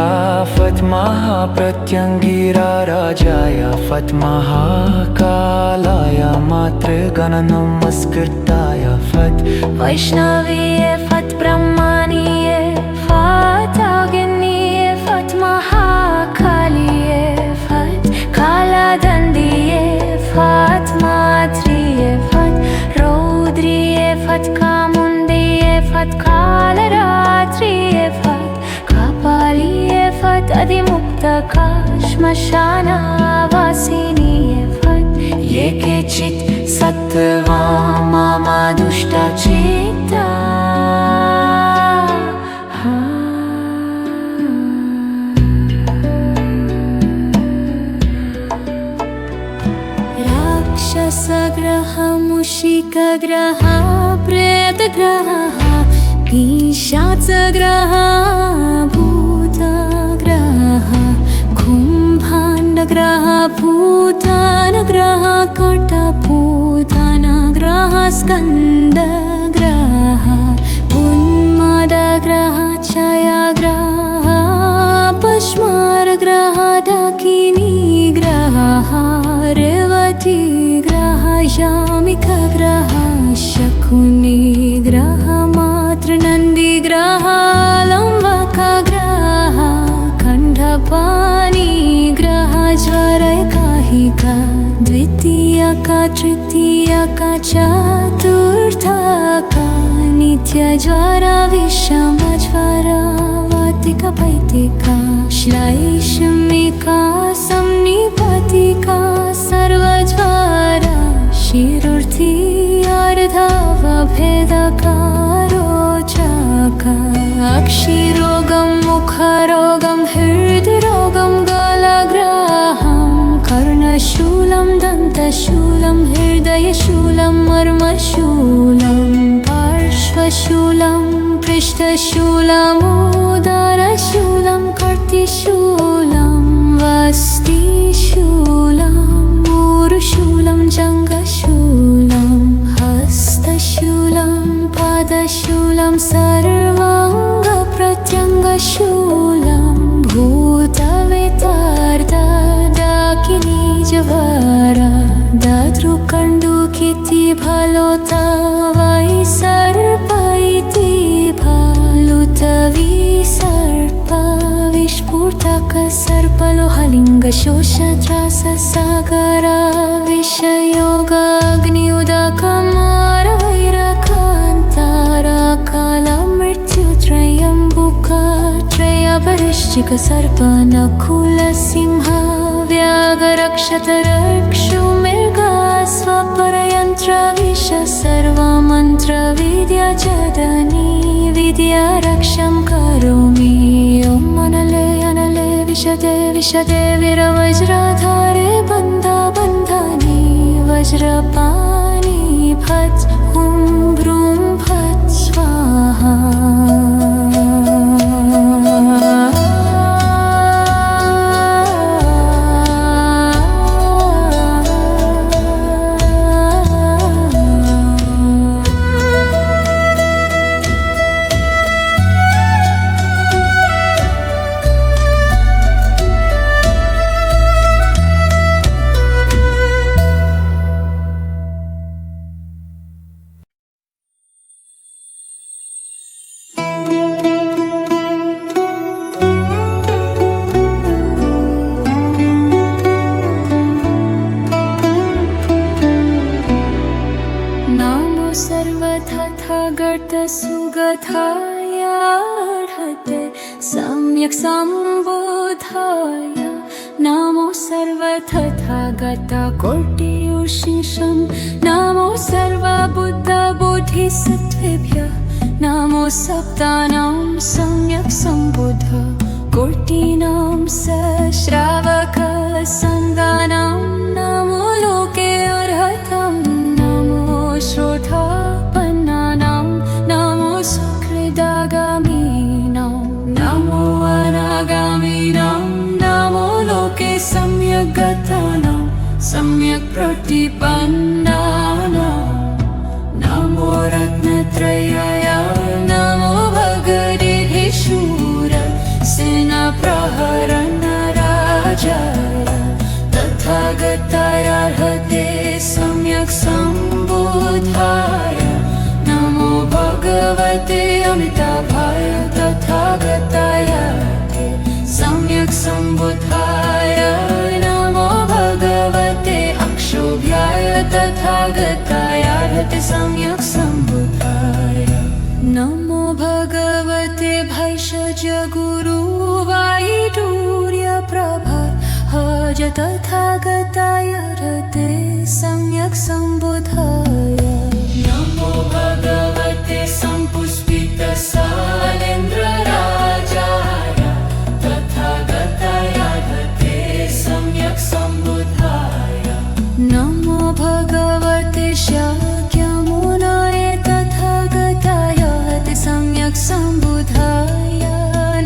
[SPEAKER 2] फट् महाप्रत्यङ्गिरा राजाय फट् महाकालाय मातृगणनमस्कृताय फट्
[SPEAKER 1] वैष्णवीये फट् ब्रह्मणीये फट् अग्निये फट् महाकालिये फट् कालदण्डिये फट् मात्रिये फट् रौद्रिये फट् कामुण्डिये फट् कालरात्रिये फट् कपालिये फट् अधिमुक्तका श्मशानवासिनीये फट् ये केचित् सत्त्वा मम दुष्टचित्ता राक्षसग्रह मूषिकग्रह प्रेतग्रह पिशाचग्रह भूतग्रह कुम्भाण्डग्रह भूतानग्रह कटपूतनग्रह स्कन्दग्रह उन्मादग्रह क्षयग्रह पश्मारग्रह डाकिनीग्रह रेवतीग्रह यामिकग्रह शकुनिग्रह मातृनन्दिग्रह लम्बकग्रह खण्डपाणिग्रह ज्वरैकाहिका द्वितीयका तृतीयका चतुर्थका नित्यज्वरा विषमज्वरा वातिका पैतिका श्लैषमिका संनिपतिका सर्वज्वरा शिरुर्थी अर्धवभेदका रोचका अक्षिरोगं मुखरोगं हृद्रोगं गलग्रहं कर्णशूलं दन्तशूलं हृदयशूलं मर्मशूलं पार्श्वशूलं पृष्ठशूलमुदरशूलं कर्तिशूलं वस्तिशूलं ऊरुशूलं जङ्घशूलं हस्तशूलं पादशूलं सर्वाङ्गप्रत्यङ्गशूलं भूतवेतार्दडाकिनीजवरा दातृकण्डुकिति भलोता वै सर्प इति भालुतविसर्प विस्फुटक सर्पलोहलिङ्गशोषत्राससागरा विषयोगाग्निउदकमारवैरकान्ताराकालमृत्युत्रयम्बुकत्रयपरिश्चिक सर्पनकुलसिंह व्याघ्रक्षतरक्षुमृगा स्वपरयन्त्रविष सर्वमन्त्रविद्याजदनी विद्यारक्षं करोमि ॐ अनले अनले विशदे विशदे वीरवज्राधारे बन्धा बन्धानि वज्रपाणि फट् हुं भ्रूं फट् स्वाहा गर्तसुगधायार्हते सम्यक् सम्बुधाय नमो सर्वतथागतकोटियुषिषं नमो सर्वबुद्धबोधिसत्त्वेभ्यः नमो सप्तानां सम्यक् सम्बुद्ध कोटिनां सश्रावकसङ्गानां नमो लोके अर्हतं नमो श्रोतापन्नानां नमो सुकृदागामीनां नमो अनागामीनां नमो लोके सम्यक् गतानां सम्यक् प्रतिपन्नानां नमो रत्नत्रयाय नमो भगवते शूर सेनाप्रहरणराजाय तथागतायार्हते सम्यक् सम्बुधाय नमो भगवते अमिताभाय तथागतायार्हते सम्यक् सम्बुधाय नमो भगवते अक्षोभ्याय तथागतायार्हते सम्यक् सम्बुधाय नमो भगवते भैषज गुरुवायुर्यप्रभाहज तथागतायार्हते सम्यक् सम्बुधाय नमो भगवते सम्पुष्पितसालेन्द्रराजाय तथागतायार्हते सम्यक् सम्बुधाय नमो भगवते शाक्यमुनये तथागतायार्हते सम्यक् सम्बुधाय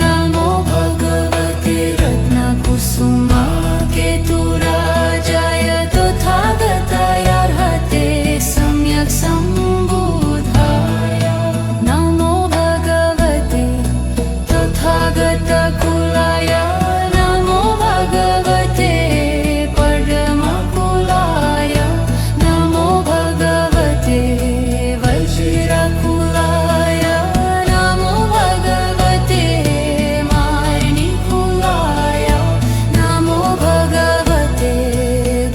[SPEAKER 1] नमो भगवते रत्नकुसुमाकेतुराजाय तथागतायार्हते सम्यक् सम्बुधाय नमो भगवते तथागतकुलाय नमो भगवते परमकुलाय नमो भगवते वज्रकुलाय नमो भगवते मार्निकुलाय नमो भगवते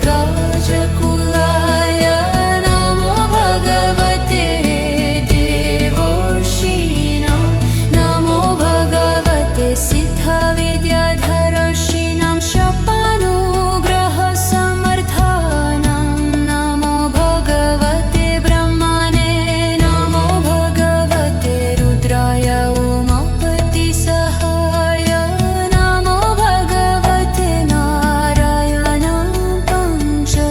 [SPEAKER 1] गाजकुलाय नमो भगवते देवर्षीणां नमो भगवते सिद्धविद्याधरर्षीणां शपानुग्रहसमर्थानां नमो भगवते ब्रह्मणे नमो भगवते रुद्राय उमापतिसहाय नमो भगवते नारायणं पञ्चमहारुद्रा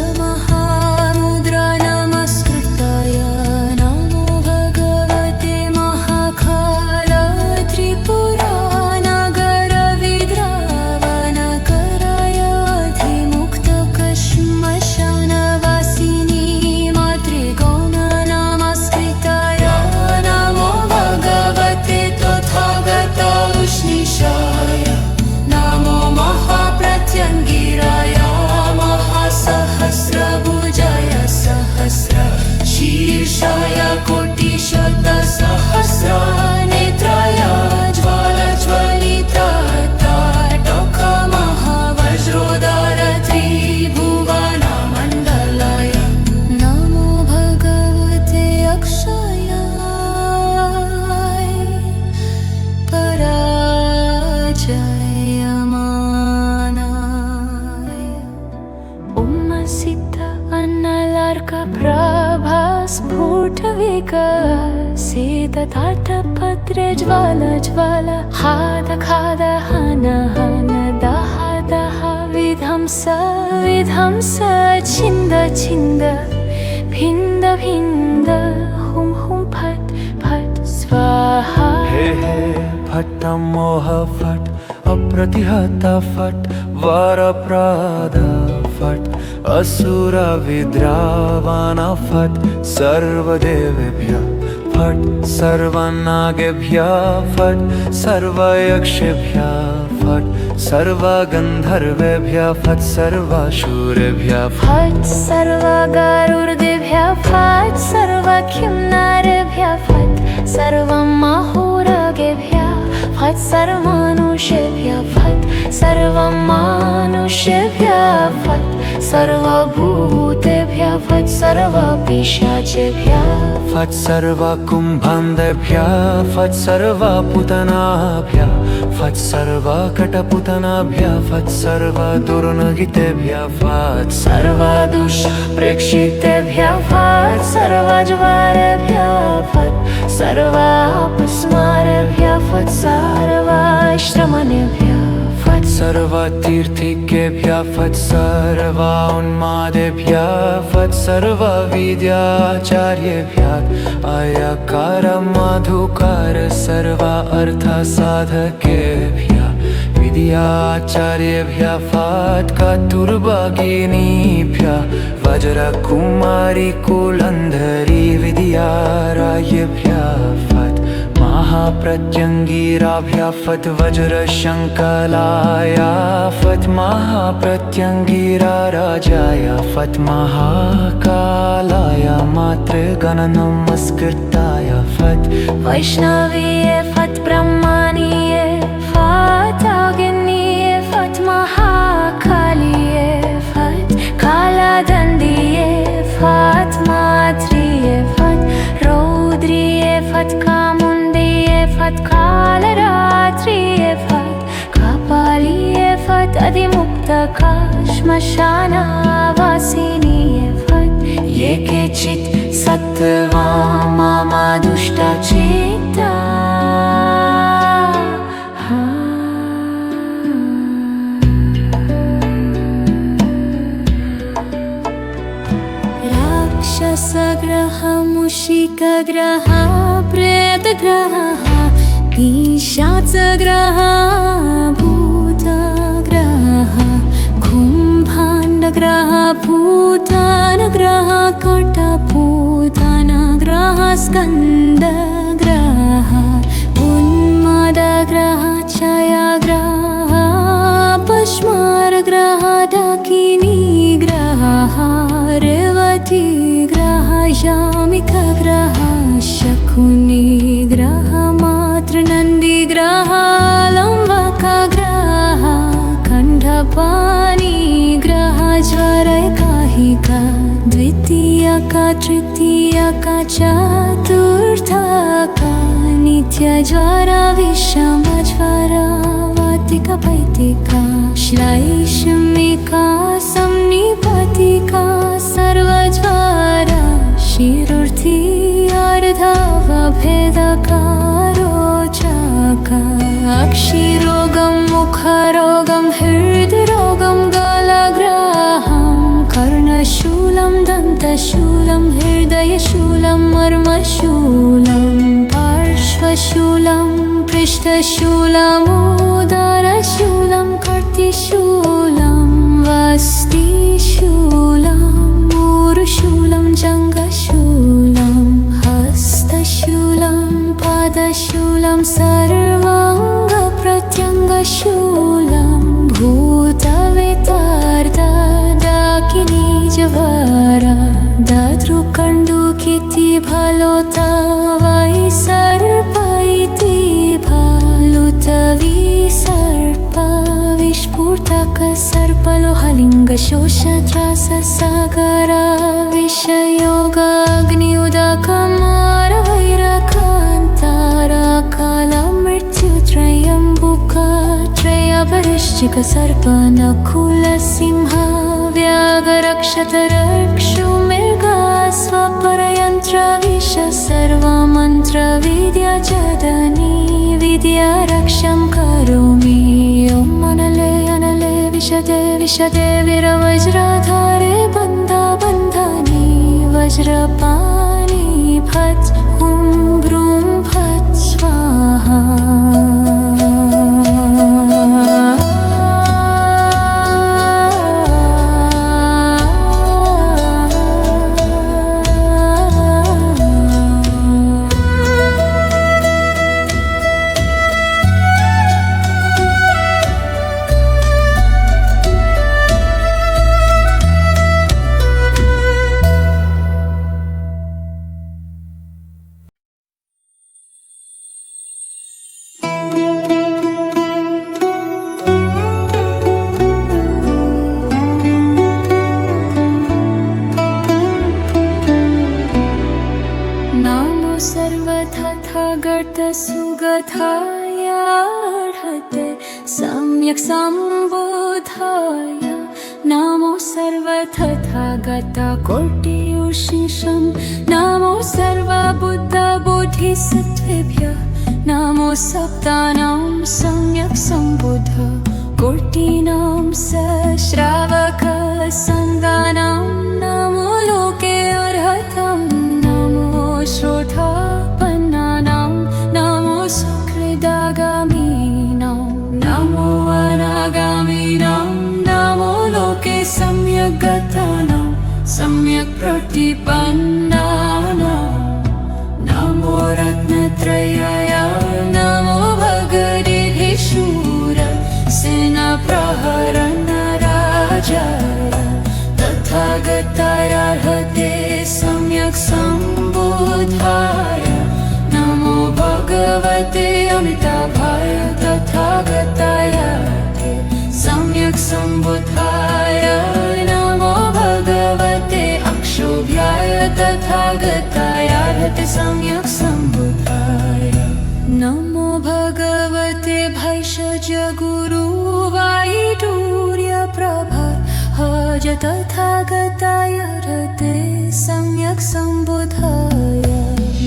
[SPEAKER 1] नमस्कृताय नमो भगवते महाकाल त्रिपुरानगरविद्रावणकराय अधिमुक्तकश्मशानवासिनी मातृगौण नमस्कृताय नमो भगवते तथागतौष्णिशाय नमो महाप्रत्यङ्गिराय महासहस्रभुजाय सहस्रशीर्षाय कोटिशतसहस्रनेत्राय ज्वालज्वलिताटकमहावज्रोदार त्रिभुवनमण्डलाय नमो भगवते अक्षयाय पराजयमानाय उम्मसिद्ध अन्नलार्कप्रभास्फुटविकसितताटपत्रे ज्वाल हाद खाद हन हन दह दह विध्वंस विध्वंस छिन्द छिन्द भिन्द भिन्द हुं हुं फट् फट् स्वाहा
[SPEAKER 2] हे हे फट् मोह फट् अप्रतिहत फट् वरप्रद फट् असुर विद्रावण फट् सर्वदेवेभ्यः फट् सर्वनागेभ्यः फट् सर्वयक्षेभ्यः फट् सर्वगन्धर्वेभ्यः फट् सर्वासुरेभ्यः
[SPEAKER 1] फट् सर्वगरुर्देभ्यः फट् सर्वखिन्नारेभ्यः फट् सर्वमहोरगेभ्यः फट् सर्वमनुष्येभ्यः फट् सर्वमनुष्येभ्यः फट् सर्वभूतेभ्यः फट् सर्वपिशाचेभ्यः
[SPEAKER 2] फट् सर्वकुम्भान्धेभ्यः फट् सर्वपूतनाभ्यः फट् सर्वकटपूतनाभ्यः फट् सर्वदुर्नगितेभ्यः फट्
[SPEAKER 1] सर्वदुष्प्रेक्षितेभ्यः फट् सर्वज्वारेभ्यः फट् सर्वापस्मारेभ्यः फट् सर्वाश्रमणेभ्यः फट्
[SPEAKER 2] सर्वतीर्थिकेभ्यः फट् सर्वोन्मादेभ्यः फट् सर्वविद्याचार्येभ्यः अयकार मधुकार सर्व अर्थसाधकेभ्यः विद्याचार्येभ्यः फट् कतुर्भगिनीभ्यः वज्रकुमारी कुलन्धरी विद्यारायेभ्यः फट् महाप्रत्यङ्गिराभ्यः फट् वज्रशङ्कलाय फट् महाप्रत्यङ्गिराराजाय फट् महाकालाय मातृगणनमस्कृताय फट्
[SPEAKER 1] वैष्णवीये फट् ब्रह्मणीये फट् अग्निये फट् महाकालिये फट् कालदण्डिये फट् मात्रिये फट् रौद्रिये फट् कामुन्दिये फट् कालरात्रिये फट् कपालिये फट् अधिमुक्तका श्मशानवासिनीये फट् ये केचित् सत्त्वा मम दुष्टचित्ता राक्षसग्रह मूषिकग्रह प्रेतग्रह पिशाचग्रह भूतग्रह कुम्भाण्डग्रह भूतानग्रह कटपूतनग्रह स्कन्दग्रह उन्मादग्रह क्षयग्रह पश्मारग्रह डाकिनीग्रह रेवतीग्रह यामिकग्रह शकुनिग्रह मातृनन्दिग्रह लम्बकग्रह खण्डपाणिग्रह ज्वरैकाहिका द्वितीयका तृतीयका चतुर्थका नित्यज्वरा विषमज्वरा वातिका पैतिका श्लैषमिका संनिपतिका सर्वज्वरा शिरुर्थी अर्धवभेदका रोचका अक्षिरोगं मुखरोगं हृद्रोगं गलग्रहं कर्णशूलं दन्तशूलं हृदयशूलं मर्मशूलं पार्श्वशूलं पृष्ठशूलमुदरशूलं कर्तिशूलं वस्तिशूलं मूरुशूलं जङ्घशूलं हस्तशूलं पादशूलं सर्वाङ्गप्रत्यङ्गशूलं भूतवेतार्दाकिनीजवरा दातृकण्डुकिति भलोता वै सर्प इति भालुतविसर्प विस्फुटक सर्पलोहलिङ्गशोषत्राससागर विषयोगाग्नियुदकमारवैरकान्ताराकालमृत्युत्रयम्बुक त्रयबलिश्चिक सर्पनकुल सिंह व्याघ्रक्षतरक्षुमृगा स्वपरयन्त्रविष सर्वमन्त्रविद्याजदनी विद्यारक्षं करोमि ॐ अनले अनले विशदे विशदे वीरवज्राधारे बन्धा बन्धानि वज्रपाणि फट् हुं भ्रूं फट् स्वाहा सुगताय अर्हते सम्यक् सम्बुद्धाय नमो सर्वतथागतकोटियुषिषं नमो सर्वबुद्धबोधिसत्त्वेभ्यः नमो सप्तानां सम्यक् सम्बुद्ध कोटिनां सश्रावकसङ्गानां नमो लोके अर्हतं नमो श्रोतापन्नानां नमो सुकृदागामीनां नमो अनागामीनां नमो लोके सम्यक् गतानां सम्यक् प्रतिपन्नानां नमो रत्नत्रयाय नमो भगवद्गीतेशूर सेनाप्रहरणराजाय तथागताय अर्हते सम्यक् सम्बुद्धाय नमो भगवते अमिताभाय तथागताय अर्हते सम्यक् सम्बुद्धाय नमो भगवते अक्षोभ्याय तथागताय अर्हते सम्यक् सम्बुद्धाय नमो भगवते भैषज गुरुवायुडूर्यप्रभहज तथागताय अर्हते सम्यक् सम्बुद्धाय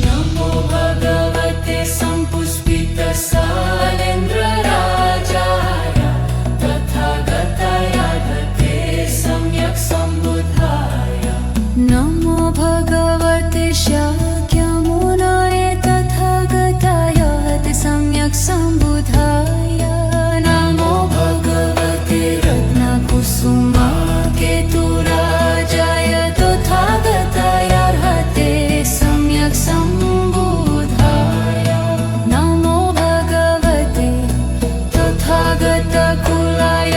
[SPEAKER 1] नमो भगवते सम्पुष्पितसालेन्द्रराजाय तथागताय अर्हते सम्यक् सम्बुद्धाय नमो भगवते शाक्यमुनये तथागताय अर्हते सम्यक् सम्बुद्धाय नमो भगवते रत्नकुसुमाकेतुराजाय तथागताय अर्हते सम्यक् सम्बुद्धाय नमो भगवते तथागतकुलाय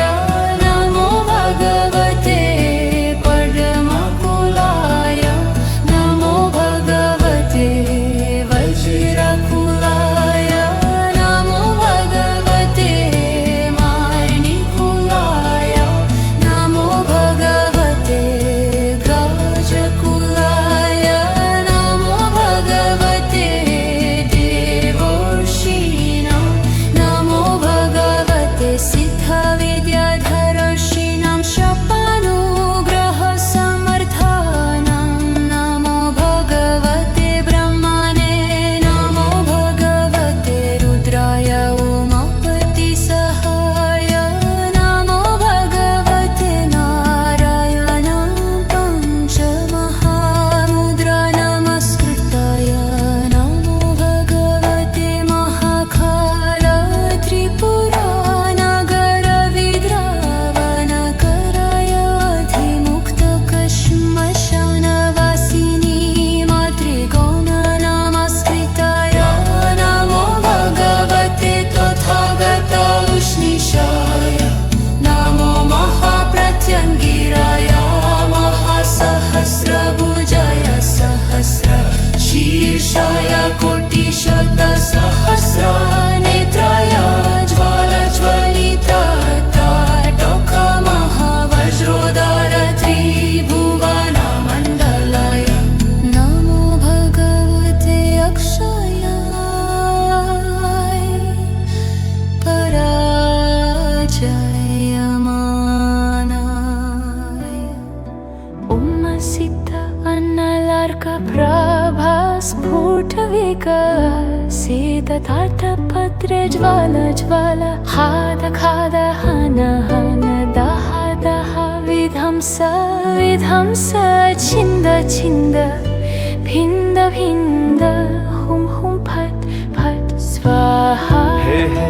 [SPEAKER 1] नमो भगवते परमकुलाय नमो भगवते वज्रकुलाय नमो भगवते मार्णिकुलाय नमो भगवते गजकुलाय नमो भगवते देवर्षीणां नमो भगवते सिद्धविद्याधरर्षीणां शपानुग्रहसमर्थानां नमो भगवते ब्रह्मणे नमो भगवते रुद्राय उमापतिसहाय नमो भगवते नारायणं पञ्चमहामुद्रा नमस्कृताय नमो भगवते महाकाल त्रिपुरानगरविद्रावणकराय अधिमुक्तकश्मशानवासिनी मातृगौण नमस्कृताय नमो भगवते तथागत उष्णीषाय नमो महाप्रत्यङ्गिराय महासहस्रभुजाय सहस्रशीर्षाय कोटिशतसहस्रनेत्राय ज्वालज्वलितताटकमहावज्रोदार त्रिभुवनमण्डलाय नमो भगवते अक्षयाय पराजयमानाय उम्मसिद्ध अन्नलार्कप्रभा स्फुटविकसिततार्थपत्रे ज्वाल हाद खाद हन हन दह दह विध्वंस विध्वंस छिन्द छिन्द भिन्द भिन्द हुं हुं फट् फट् स्वाहा
[SPEAKER 2] हे हे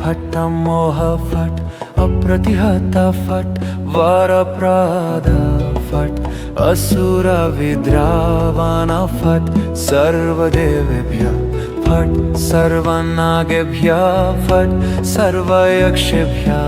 [SPEAKER 2] फट् मोह फट् अप्रतिहत फट् वरप्रद फट् असुर विद्रावण फट् सर्वदेवेभ्यः फट् सर्वनागेभ्यः फट् सर्वयक्षेभ्यः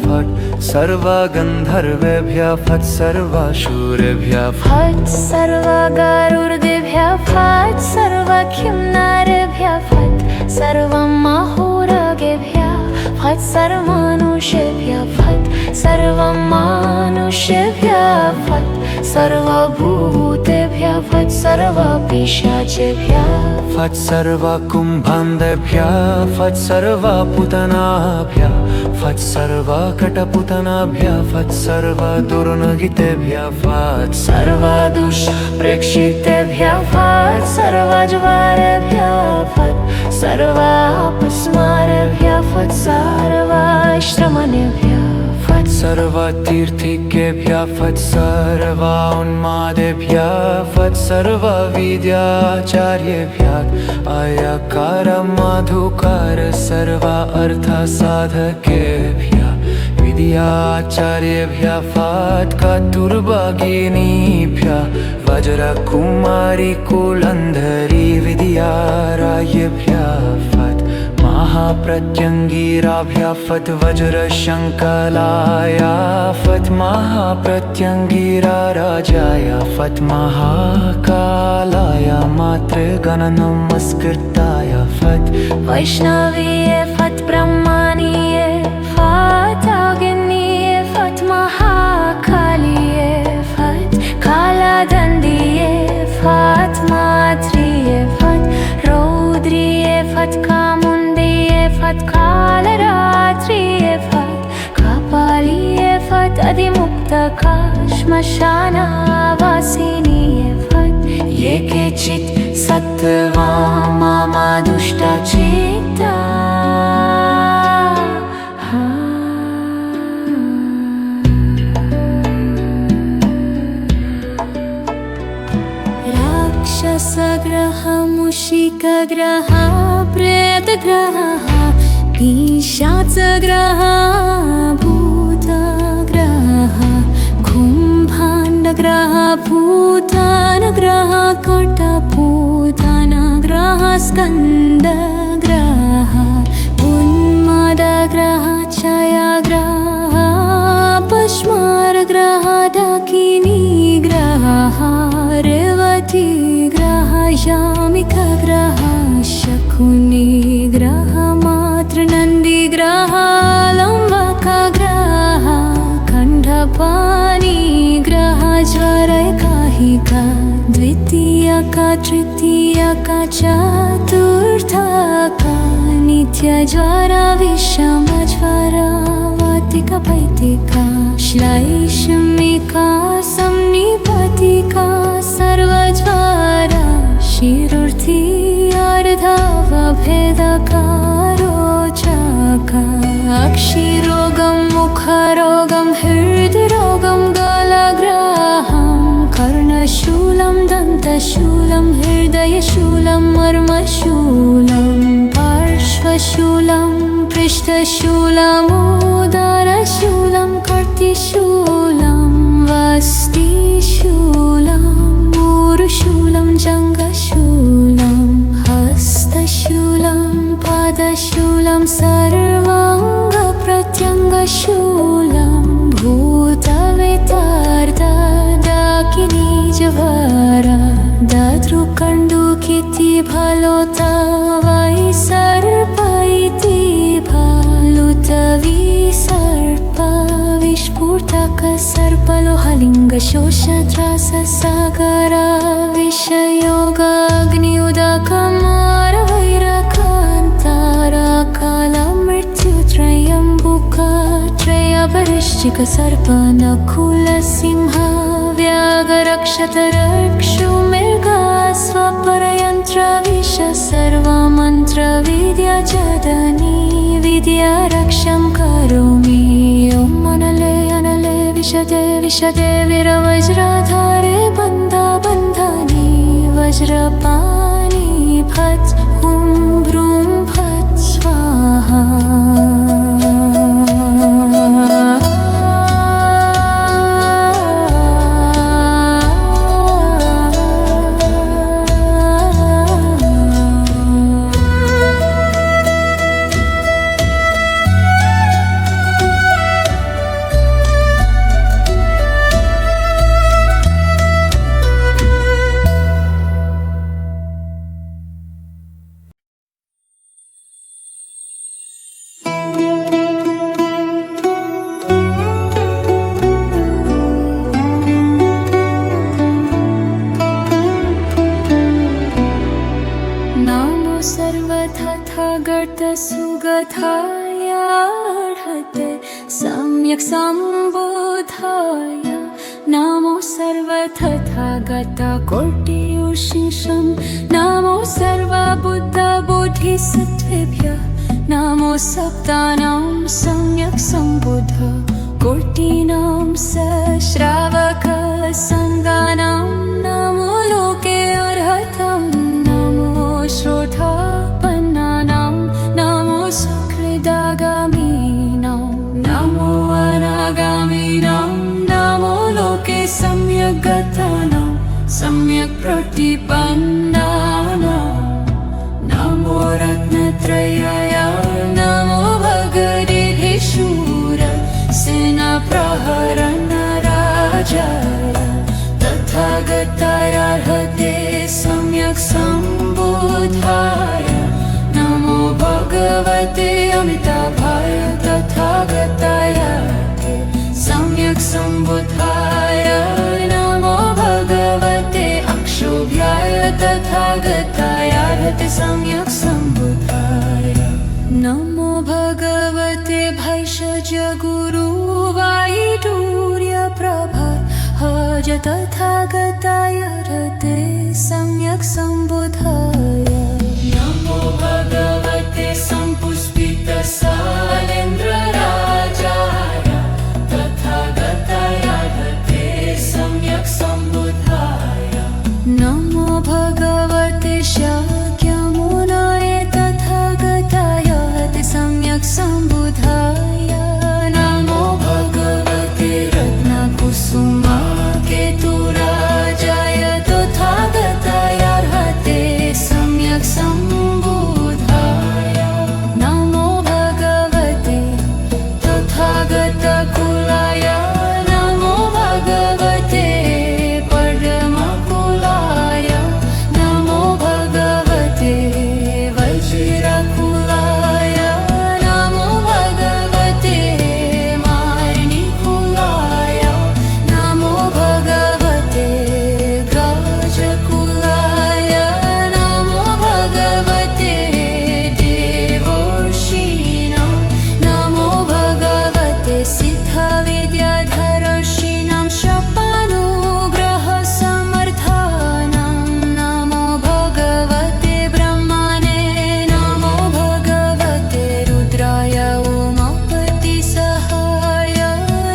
[SPEAKER 2] फट् सर्वगन्धर्वेभ्यः फट् सर्वासुरेभ्यः
[SPEAKER 1] फट् सर्वगरुर्गेभ्यः फट् सर्वखिन्नरेभ्यः फट् सर्वमहोरगेभ्यः फट् सर्वमनुष्येभ्यः फट् सर्वमनुष्येभ्यः फट् सर्वभूतेभ्यः फट् सर्व पिशाचेभ्यः
[SPEAKER 2] फट् सर्व कुम्भान्धेभ्यः फट् सर्व पुतनाभ्यः फट् सर्व कटपुतनाभ्यः फट् सर्व दुर्नगितेभ्यः फट्
[SPEAKER 1] सर्व दुष्प्रेक्षितेभ्यः फट् सर्व ज्वारेभ्यः फट् सर्व अपस्मारेभ्यः फट् सर्व श्रमणेभ्यः फट्
[SPEAKER 2] सर्व तीर्थिकेभ्यः फट् सर्व उन्मादेभ्यः फट् सर्व विद्याचार्येभ्यः अयकार मधुकार सर्व अर्थसाधकेभ्यः विद्याचार्येभ्यः फट् कतुर्भगिनीभ्यः वज्रकुमारी कुलन्धरी विद्यारायेभ्यः फट् महाप्रत्यङ्गिराभ्यः फट् वज्रशङ्कलाय फट् महाप्रत्यङ्गिरा राजाय फट् महाकालाय मातृगणनमस्कृताय फट्
[SPEAKER 1] वैष्णवीये फट् ब्रह्मणीये फट् अग्निये फट् महाकालिये फट् कालदण्डिये फट् मात्रिये फट् रौद्रिये फट् कामुण्डिये फट् कालरात्रिये फट् कपालिये फट् अधिमुक्तका श्मशानवासिनीये फट् ये केचित् सत्त्वा मम दुष्टचित्ता राक्षसग्रह मूषिकग्रह प्रेतग्रह पिशाचग्रह भूतग्रह कुम्भाण्डग्रह भूतानग्रह कटभूतानग्रह स्कन्दग्रह उन्मादग्रह क्षयग्रह पश्मारग्रह डाकिनीग्रह रेवतीग्रह यामिकग्रह शकुनिग्रह मातृनन्दिग्रह लम्बकग्रह खण्डपाणिग्रह ज्वरैकाहिका द्वितीयका तृतीयका चतुर्थका नित्यज्वरा विषमज्वरा वातिका पैतिका श्लैषमिका संनिपतिका सर्वज्वरा शिरुर्थी अर्धवभेदका रोचका अक्षिरोगं मुखरोगं हृद्रोगं गलग्रहं कर्णशूलं दन्तशूलं हृदयशूलं मर्मशूलं पार्श्वशूलं पृष्ठशूलमुदरशूलं कर्तिशूलं वस्तिशूलं ऊरुशूलं जङ्घशूलं हस्तशूलं पादशूलं सर्वाङ्गप्रत्यङ्गशूलं भूतवेतार्दडाकिनीजवरा दातृकण्डुकिति फलोता वै सर्प इति फलुतविसर्प विस्फुटक सर्पलोहलिङ्गशोषत्राससागरा विषयोगाग्नियुदकमारवैरकान्ताराकालमृत्युत्रयम्बुका त्रयवृश्चिक सर्पनकुलसिंह व्याघ्रक्षतरक्षुमृगा स्वपरयन्त्रविष सर्वमन्त्रविद्या जदनी विद्यारक्षं करोमि ॐ अनले अनले विशदे विशदे वीरवज्रधारे बन्धानि वज्रपाणि फट् हुं भ्रूं फट् स्वाहा संबुद्धायार्हते सम्यक् संबुद्धाय नमो सर्वतथागतकोटियुषिषं नमो सर्वबुद्धबोधिसत्त्वेभ्यः नमो सप्तानां सम्यक् सम्बुद्ध कोटिनां सश्रावकसङ्गानां नमो लोके अर्हतं नमो श्रोतापन्नानां नमो सुकृदागामीनां नमो अनागामीनां नमो लोके सम्यक् गतानां सम्यक् प्रतिपन्नानां नमो रत्नत्रयाय नमो भगवद्गीतेशूर सेनाप्रहरणराजाय तथागतायार्हते सम्यक् सम्बुद्धाय नमो भगवते अमिताभाय तथागताय सम्यक् सम्बुद्धाय नमो भगवते अक्षोभ्याय तथागतायार्हते सम्यक् सम्बुद्धाय नमो भगवते भैषज गुरुवायुटूर्यप्रभाहज तथागतायार्हते सम्यक् सम्बुद्धाय नमो भगवते सम्पुष्पितसालेन्द्रराजाय तथागतायार्हते सम्यक् सम्बुद्धाय नमो भगवते शाक्यमुनये तथागतायार्हते सम्यक् सम्बुद्धाय नमो भगवते रत्नकुसुमाकेतुराजाय तथागतायार्हते सम्यक् सम्बुद्धाय नमो भगवते तथागतकुलाय नमो भगवते परमकुलाय नमो भगवते वज्रकुलाय नमो भगवते मार्णिकुलाय नमो भगवते गाजकुलाय नमो भगवते देवर्षीणां नमो भगवते सिद्धविद्याधरर्षीणां शपानुग्रहसमर्थानां नमो भगवते ब्रह्मणे नमो भगवते रुद्राय उमापतिसहाय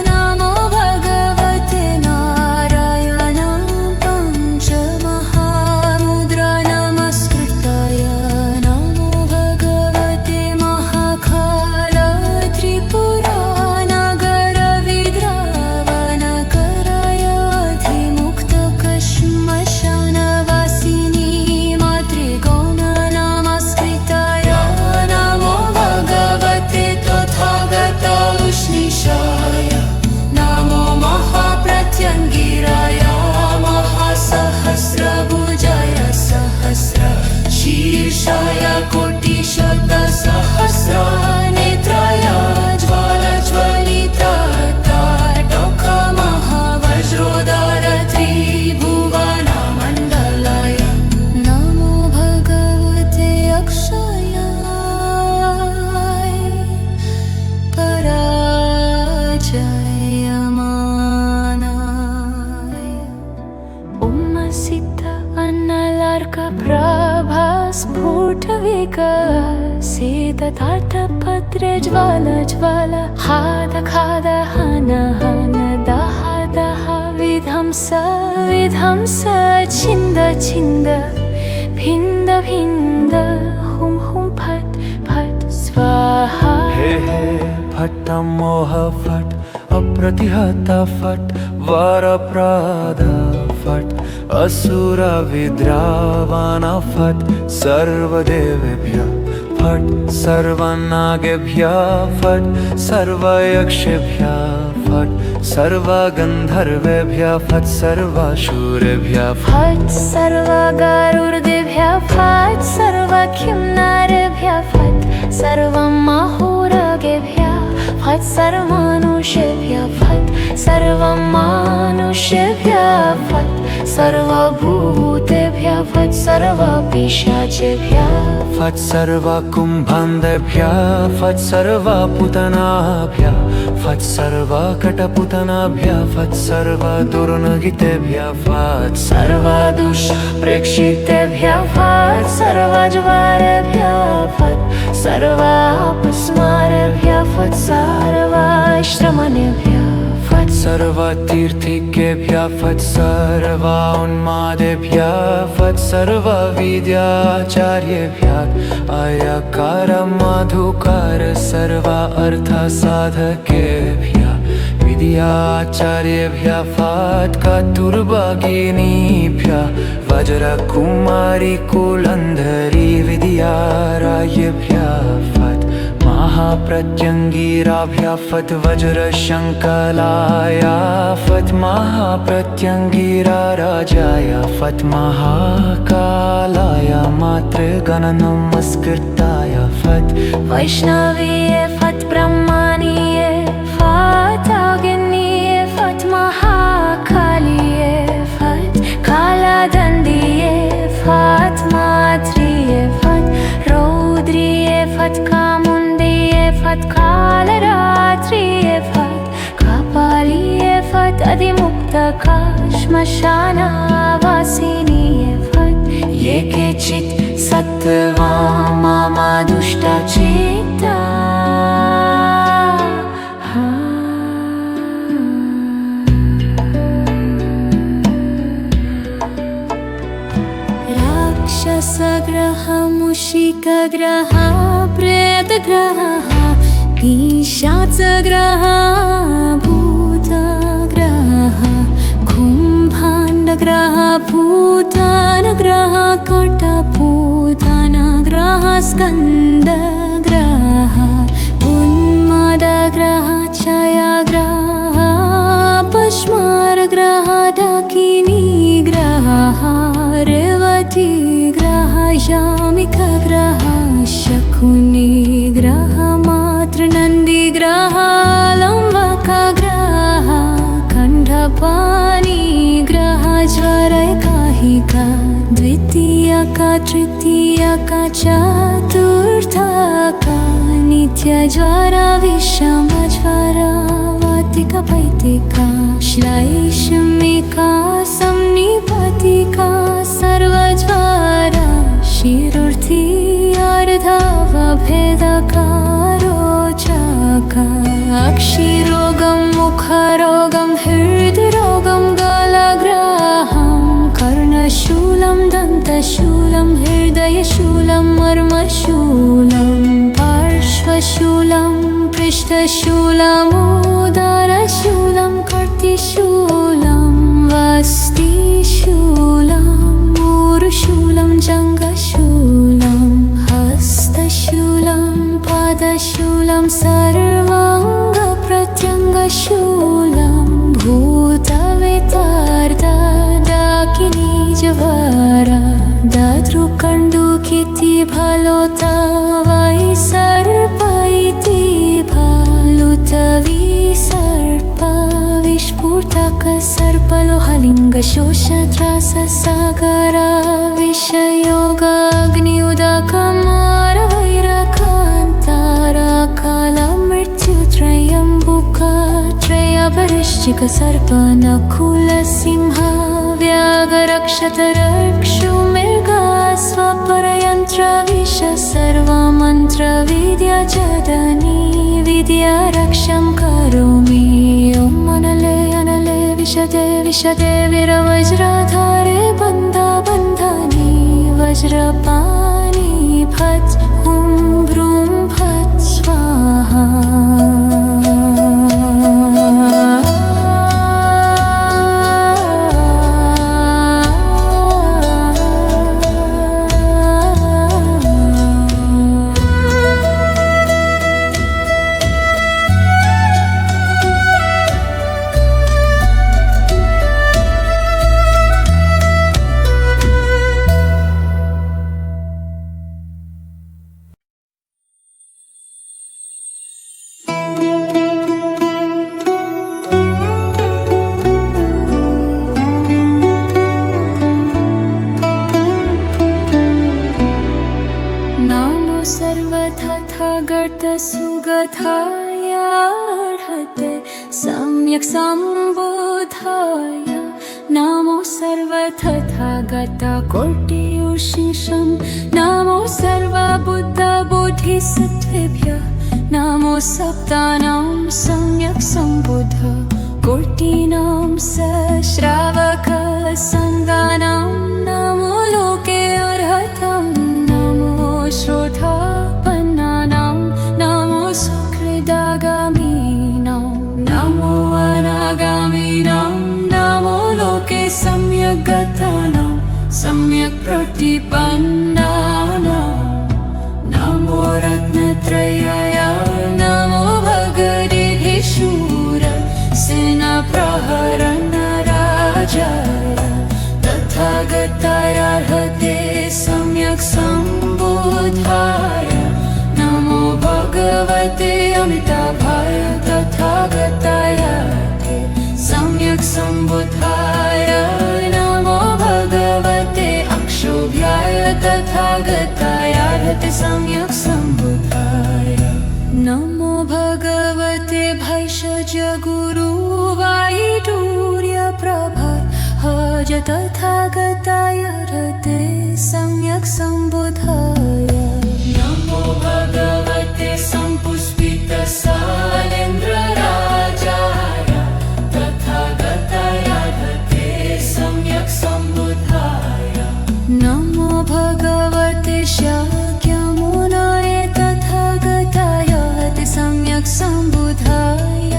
[SPEAKER 1] नमो भगवते नारायणां पञ्चमहामुद्रा नमस्कृताय नमो भगवते महाकाल त्रिपुरानगरविद्रावणकराय अधिमुक्तकश्मशानवासिनी मातृगौण नमस्कृताय नमो भगवते तथागत उष्णीषाय नमो महाप्रत्यङ्गिराय महासहस्रभुजाय सहस्रशीर्षाय कोटिशतसहस्रनेत्राय ज्वालज्वलितटोकमहावज्रोदर त्रिभुवनमण्डलाय नमो भगवते अक्षयाय पराजयमानाय उम्मसिद्ध अन्नलार्कप्रभा स्फुटविकसितताटपत्रे ज्वाला ज्वाला हाद खाद हन हन दह दह विध्वंस विध्वंस छिन्द छिन्द भिन्द भिन्द हुं हुं फट फट स्वाहा
[SPEAKER 2] हे हे फट् मोह फट् अप्रतिहता फट् वरप्रद फट् असुरविद्रावण फट् सर्वदेवेभ्यः फट् सर्वनागेभ्यः फट् सर्वयक्षेभ्यः फट् सर्वगन्धर्वेभ्यः फट् सर्वासुरेभ्यः
[SPEAKER 1] फट् सर्वगरुडेभ्यः फट् सर्वखिन्नरेभ्यः फट् सर्वमहोरगेभ्यः फट् सर्वमनुष्येभ्यः फट् सर्वमनुष्येभ्यः फट् सर्वभूतेभ्यः फट् सर्व पिशाचेभ्यः
[SPEAKER 2] फट् सर्व कुम्भान्धेभ्यः फट् सर्व पूतनाभ्यः फट् सर्व कटपूतनाभ्यः फट् सर्व दुर्नगितेभ्यः फट्
[SPEAKER 1] सर्व दुष्प्रेक्षितेभ्यः फट् सर्व ज्वारेभ्यः फट् सर्व अपस्मारेभ्यः फट् सर्व श्रमणेभ्यः फट्
[SPEAKER 2] सर्व तीर्थिकेभ्यः फट् सर्व उन्मादेभ्यः फट् सर्व विद्याचार्येभ्यः अयकार मधुकार सर्व अर्थसाधकेभ्यः विद्याचार्येभ्यः फट् कतुर्भगिनीभ्यः वज्रकुमारी कुलन्धरी विद्यारायेभ्यः फट् महाप्रत्यङ्गिराभ्यः फट् वज्रशङ्कलाय फट् महाप्रत्यङ्गिरा राजाय फट् महाकालाय मातृगणनमस्कृताय फट्
[SPEAKER 1] वैष्णवीये फट् ब्रह्मणीये फट् अग्निये फट् महाकालिये फट् कालदण्डिये फट् मात्रिये फट् रौद्रिये फट् कामुण्डिये फट् कालरात्रिये फट् कपालिये फट् अधिमुक्तका श्मशानवासिनीये फट् ये केचित् सत्त्वा मम दुष्टचित्ता राक्षसग्रह मूषिकग्रह प्रेतग्रह पिशाचग्रह भूतग्रह कुम्भाण्डग्रह भूतानग्रह कटपूतनग्रह स्कन्दग्रह उन्मादग्रह क्षयग्रह पश्मारग्रह डाकिनीग्रह रेवतीग्रह यामिकग्रह शकुनिग्रह मातृनन्दिग्रह लम्बकग्रह खण्डपाणिग्रह ज्वरकाहिका द्वितीयका तृतीयका चतुर्थका नित्यज्वरा विषमज्वरा वातिका पैतिका श्लैषमिका संनिपतिका सर्वज्वरा शिरुर्थी अर्धवभेदका रोचका अक्षिरोगं मुखरोगं हृद्रोगं गलग्रहं कर्णशूलं दन्तशूलं हृदयशूलं मर्मशूलं पार्श्वशूलं पृष्ठशूलमुदरशूलं कर्तिशूलं वस्तिशूलं मूरुशूलं जङ्गशूलं हस्तशूलं पादशूलं सर्वाङ्गप्रत्यङ्गशूलं भूतवेतार्दडाकिनीज्वरा दद्रुकण्डुकिति भलोता वै सर्प इति भलुतविसर्प विस्फुटक सर्पलोहलिङ्गशोषत्राससागर विषयोगाग्निउदकमारवैरकान्तरकालमृत्युत्रयम्बुकत्रयपरिश्चिक सर्पनकुलसिंह व्याघ्रक्षतरक्षुमृगास्वपरयन्त्रविष सर्वमन्त्रविद्याजदनी विद्यारक्षं करोमि ॐ अनले अनले विशदे विशदे वीरवज्रधारे बन्धबन्धनी वज्रपाणि फट् हुं भ्रूं फट् स्वाहा संबुधाय अर्हते सम्यक् संबुधाय नमो सर्वतथागत कोटियुषिषं नमो सर्वबुद्धबोधिसत्त्वेभ्यः नमो सप्तानां सम्यक् संबुध कोटिनां सश्रावक संगानां नमो लोके अर्हतं नमो श्रोतापन्नानां नमो सुकृदागामिनां नमो अनागामिनां नमो लोके सम्यक् गतानां सम्यक् प्रतिपन्नानां नमो रत्नत्रयाय नमो भगवते शूर सेनाप्रहरणराजाय तथागताय अर्हते सम्यक् संबुधाय नमो भगवते अमिताभाय तथागताय अर्हते सम्यक् संबुधाय नमो भगवते अक्षोभ्याय तथागताय अर्हते सम्यक् संबुधाय नमो भगवते भैषज गुरुवायुर्यप्रभाहज तथागताय अर्हते सम्यक् संबुधाय नमो भगवते सम्पुष्पितसालेन्द्रराजाय तथागताय अर्हते सम्यक् संबुधाय नमो भगवते शाक्यमुनये तथागताय अर्हते सम्यक् संबुधाय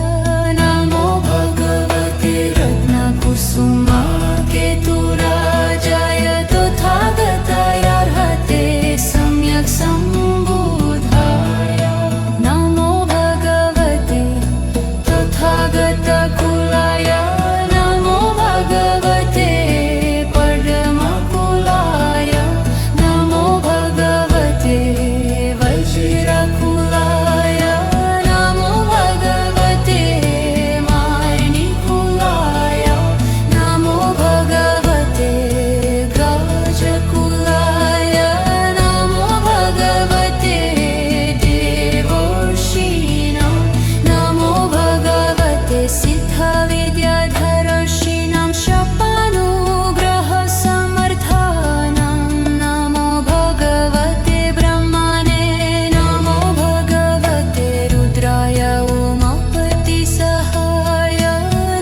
[SPEAKER 1] नमो भगवते रत्नकुसुमाकेतुराजाय तथागताय अर्हते सम्यक् संबुधाय नमो भगवते तथागतकुलाय नमो भगवते परमकुलाय नमो भगवते वज्रकुलाय नमो भगवते माणिकुलाय नमो भगवते गजकुलाय नमो भगवते देवर्षीणां नमो भगवते सिद्धविद्याधरर्षीणां शपानुग्रहसमर्थानां नमो भगवते ब्रह्मणे नमो भगवते रुद्राय उमापतिसहाय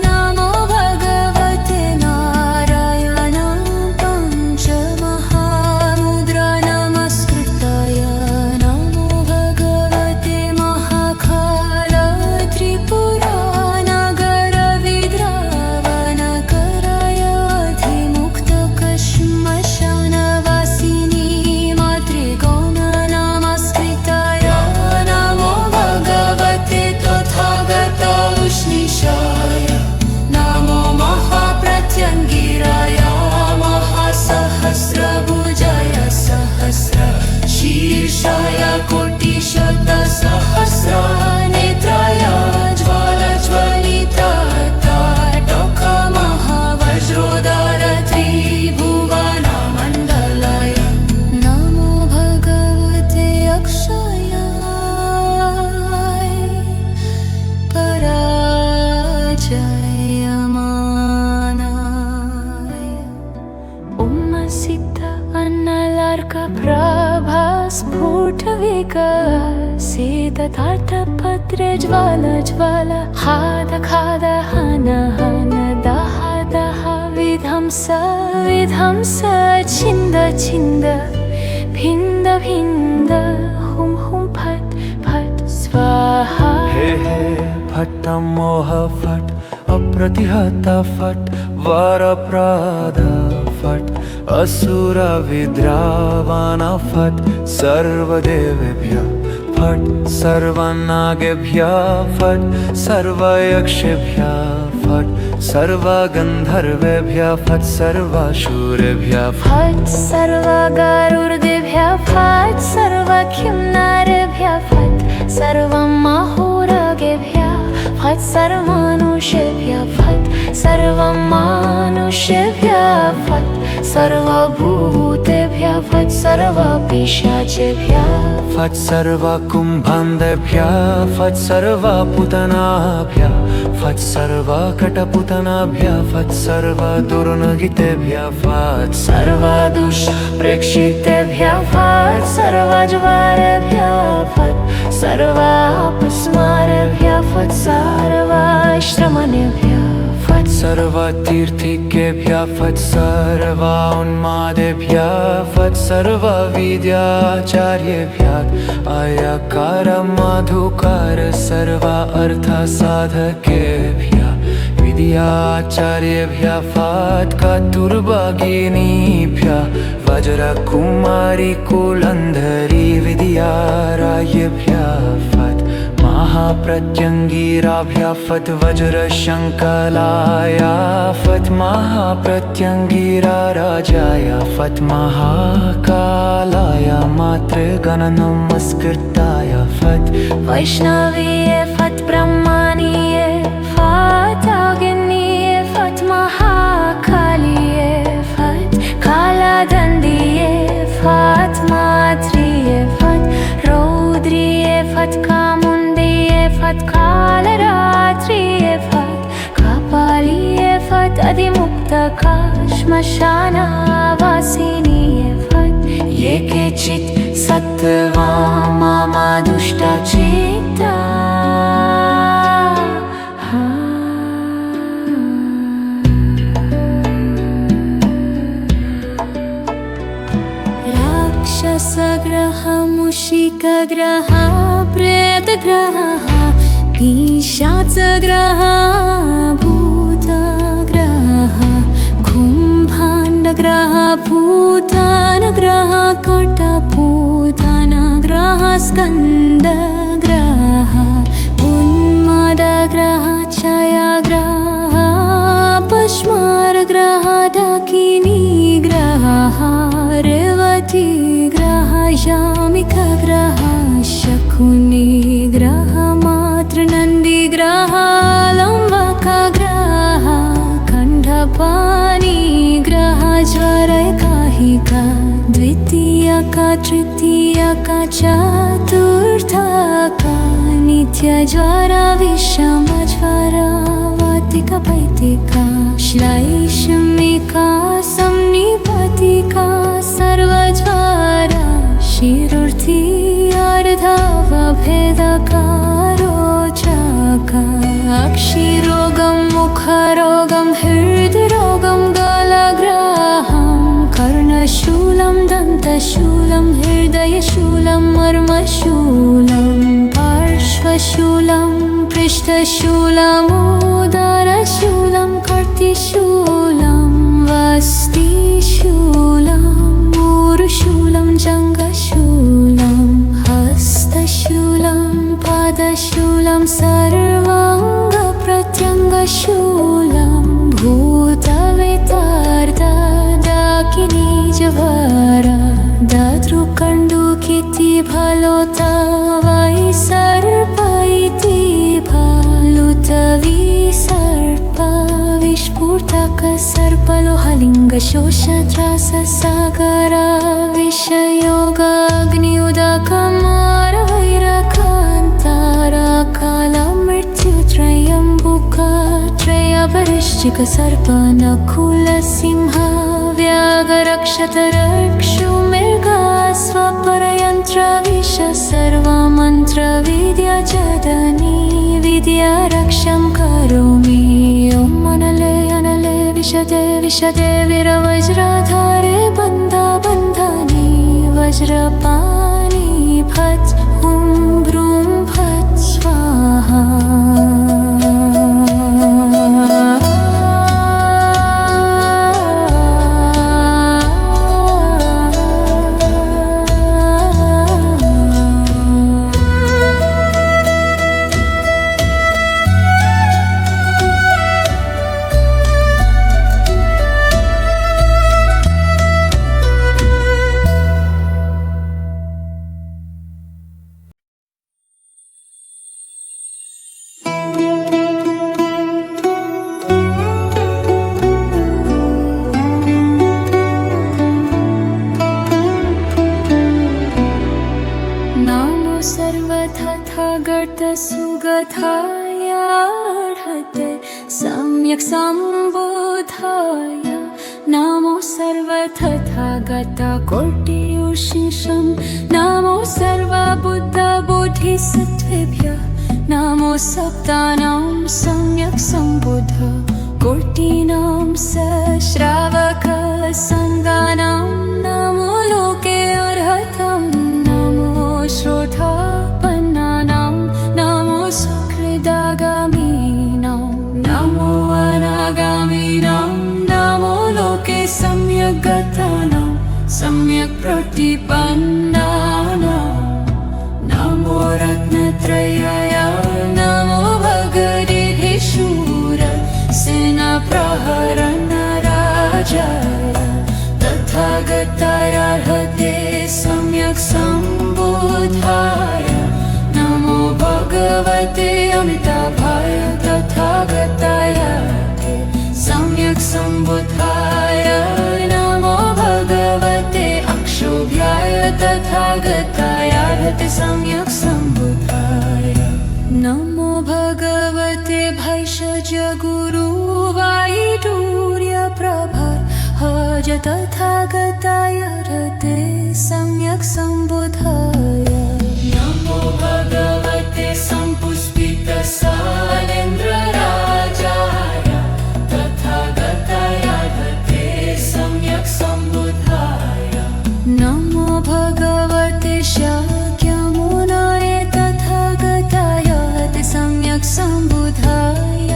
[SPEAKER 1] नमो भगवते नारायणां पञ्चमहामुद्रा नमस्कृताय नमो भगवते महाकाल त्रिपुरानगरविद्रावणकराय अधिमुक्तकश्मशानवासिनी मातृगौण नमस्कृताय नमो भगवते तथागत उष्णीषाय नमो महाप्रत्यङ्गिराय महासहस्रभुजाय सहस्रशीर्षाय कोटिशतसहस्रनेत्राय ज्वालज्वलितताटकमहावज्रोदर त्रिभुवनमण्डलाय नमो भगवते अक्षयाय पराजयमानाय उम्मसिद्ध अन्नलार्कप्रभा स्फुटविकसितताटपत्रे ज्वाल ज्वाल हाद खाद हन हन दह दह विध्वंस विध्वंस छिन्द छिन्द भिन्द भिन्द हुं हुं फट् फट् स्वाहा
[SPEAKER 2] हे हे फट् मोह फट् अप्रतिहत फट् वरप्रद फट् असुर विद्रावण फट् सर्वदेवेभ्यः फट् सर्वनागेभ्यः फट् सर्वयक्षेभ्यः फट् सर्वगन्धर्वेभ्यः फट् सर्वासुरेभ्यः
[SPEAKER 1] फट् सर्वगरुर्देभ्यः फट् सर्वखिन्नरेभ्यः फट् सर्वमहोरगेभ्यः फट् सर्वमनुष्येभ्यः फट् सर्वमानुष्येभ्यः फट् सर्वभूतेभ्यः फट् सर्वा पिशाचेभ्यः
[SPEAKER 2] फट् सर्वा कुम्भान्धेभ्यः फट् सर्वा पूतनाभ्यः फट् सर्वा कटपूतनाभ्यः फट् सर्वा दुर्नगितेभ्यः फट्
[SPEAKER 1] सर्वा दुष्प्रेक्षितेभ्यः फट् सर्वा ज्वारेभ्यः फट् सर्वा अपस्मारेभ्यः फट् सर्वा श्रमणेभ्यः फट्
[SPEAKER 2] सर्वा तीर्थिकेभ्यः फट् सर्वा उन्मादेभ्यः फट् सर्वा विद्याचार्येभ्यः अयकार मधुकार सर्वा अर्थसाधकेभ्यः विद्याचार्येभ्यः फट् कतुर्भगिनीभ्यः वज्रकुमारी कुलन्धरी विद्यारायेभ्यः फट् महाप्रत्यङ्गिराभ्यः फट् वज्रशङ्कलाय फट् महाप्रत्यङ्गिरा राजाय फट् महाकालाय मातृगणनमस्कृताय फट्
[SPEAKER 1] वैष्णवीये फट् ब्रह्मणीये फट् अग्निये फट् महाकालिये फट् कालदण्डिये फट् मात्रिये फट् रौद्रिये फट् कामुण्डिये फट् कालरात्रिये फट् कपालिये फट् अधिमुक्तका श्मशानवासिनीये फट् ये केचित् सत्त्वा मम दुष्टचित्ता राक्षसग्रह मूषिकग्रह प्रेतग्रह पिशाचग्रह भूतग्रह कुम्भाण्डग्रह भूतानग्रह कटपूतनग्रह स्कन्दग्रह उन्मादग्रह क्षयग्रह पश्मारग्रह डाकिनीग्रह रेवतीग्रह यामिकग्रह शकुनिग्रह मातृनन्दिग्रह लम्बकग्रह खण्डपाणिग्रह ज्वरैकाहिका द्वितीयका तृतीयका चतुर्थका नित्यज्वरा विषमज्वरा वातिका पैतिका श्लैषमिका संनिपतिका सर्वज्वरा शिरुर्थी अर्धवभेदका रोचका अक्षिरोगं मुखरोगं हृद्रोगं गलग्रहं कर्णशूलं दन्तशूलं हृदयशूलं मर्मशूलं पार्श्वशूलं पृष्ठशूलमुदरशूलं कर्तिशूलं वस्तिशूलं ऊरुशूलं जङ्घशूलं हस्तशूलं पादशूलं सर्वाङ्गप्रत्यङ्गशूलं भूतवितार्दा डाकिनीज्वरा दातृकण्डुकिति भलोता वै सर्प इति भालुतविसर्प विस्फुटक सर्पलोहलिङ्गशोषत्राससागरा विषयोगाग्निउदकमारवैरकान्तराकालमृत्युत्रयम्बुकत्रयपरिश्चिक सर्पनकुलसिंह व्याघ्रक्षतरक्षुमृगा स्वपरयन्त्रविष सर्वमन्त्रविद्याजदनी विद्यारक्षं करोमि ॐ अनले अनले विशदे विशदे वीरवज्राधारे बन्धा बन्धानि वज्रपाणि फट् हुं भ्रूं फट् स्वाहा सुगताय अर्हते सम्यक् सम्बुद्धाय नमो सर्वतथागतकोटियुषिषं नमो सर्वबुद्धबोधिसत्त्वेभ्यः नमो सप्तानां सम्यक् सम्बुद्ध कोटिनां सश्रावकसङ्गानां नमो लोके अर्हतं नमो श्रोतापन्नानां नमो सुकृदागामीनां नमो अनागामीनां नमो लोके सम्यक् गतानां सम्यक् प्रतिपन्नानां नमो रत्नत्रयाय नमो भगवते शूर सेनाप्रहरणराजाय तथागताय अर्हते सम्यक् सम्बुद्धाय नमो भगवते अमिताभाय तथागताय अर्हते सम्यक् सम्बुद्धाय नमो भगवते अक्षोभ्याय तथागताय अर्हते सम्यक् सम्बुद्धाय नमो भगवते भैषज गुरुवायुर्यप्रभर्हज तथागताय अर्हते सम्यक् सम्बुद्धाय नमो भगवते सम्पुष्पितसालेन्द्रराजाय तथागताय अर्हते सम्यक् सम्बुद्धाय नमो भगवते शाक्यमुनये तथागताय अर्हते सम्यक् सम्बुद्धाय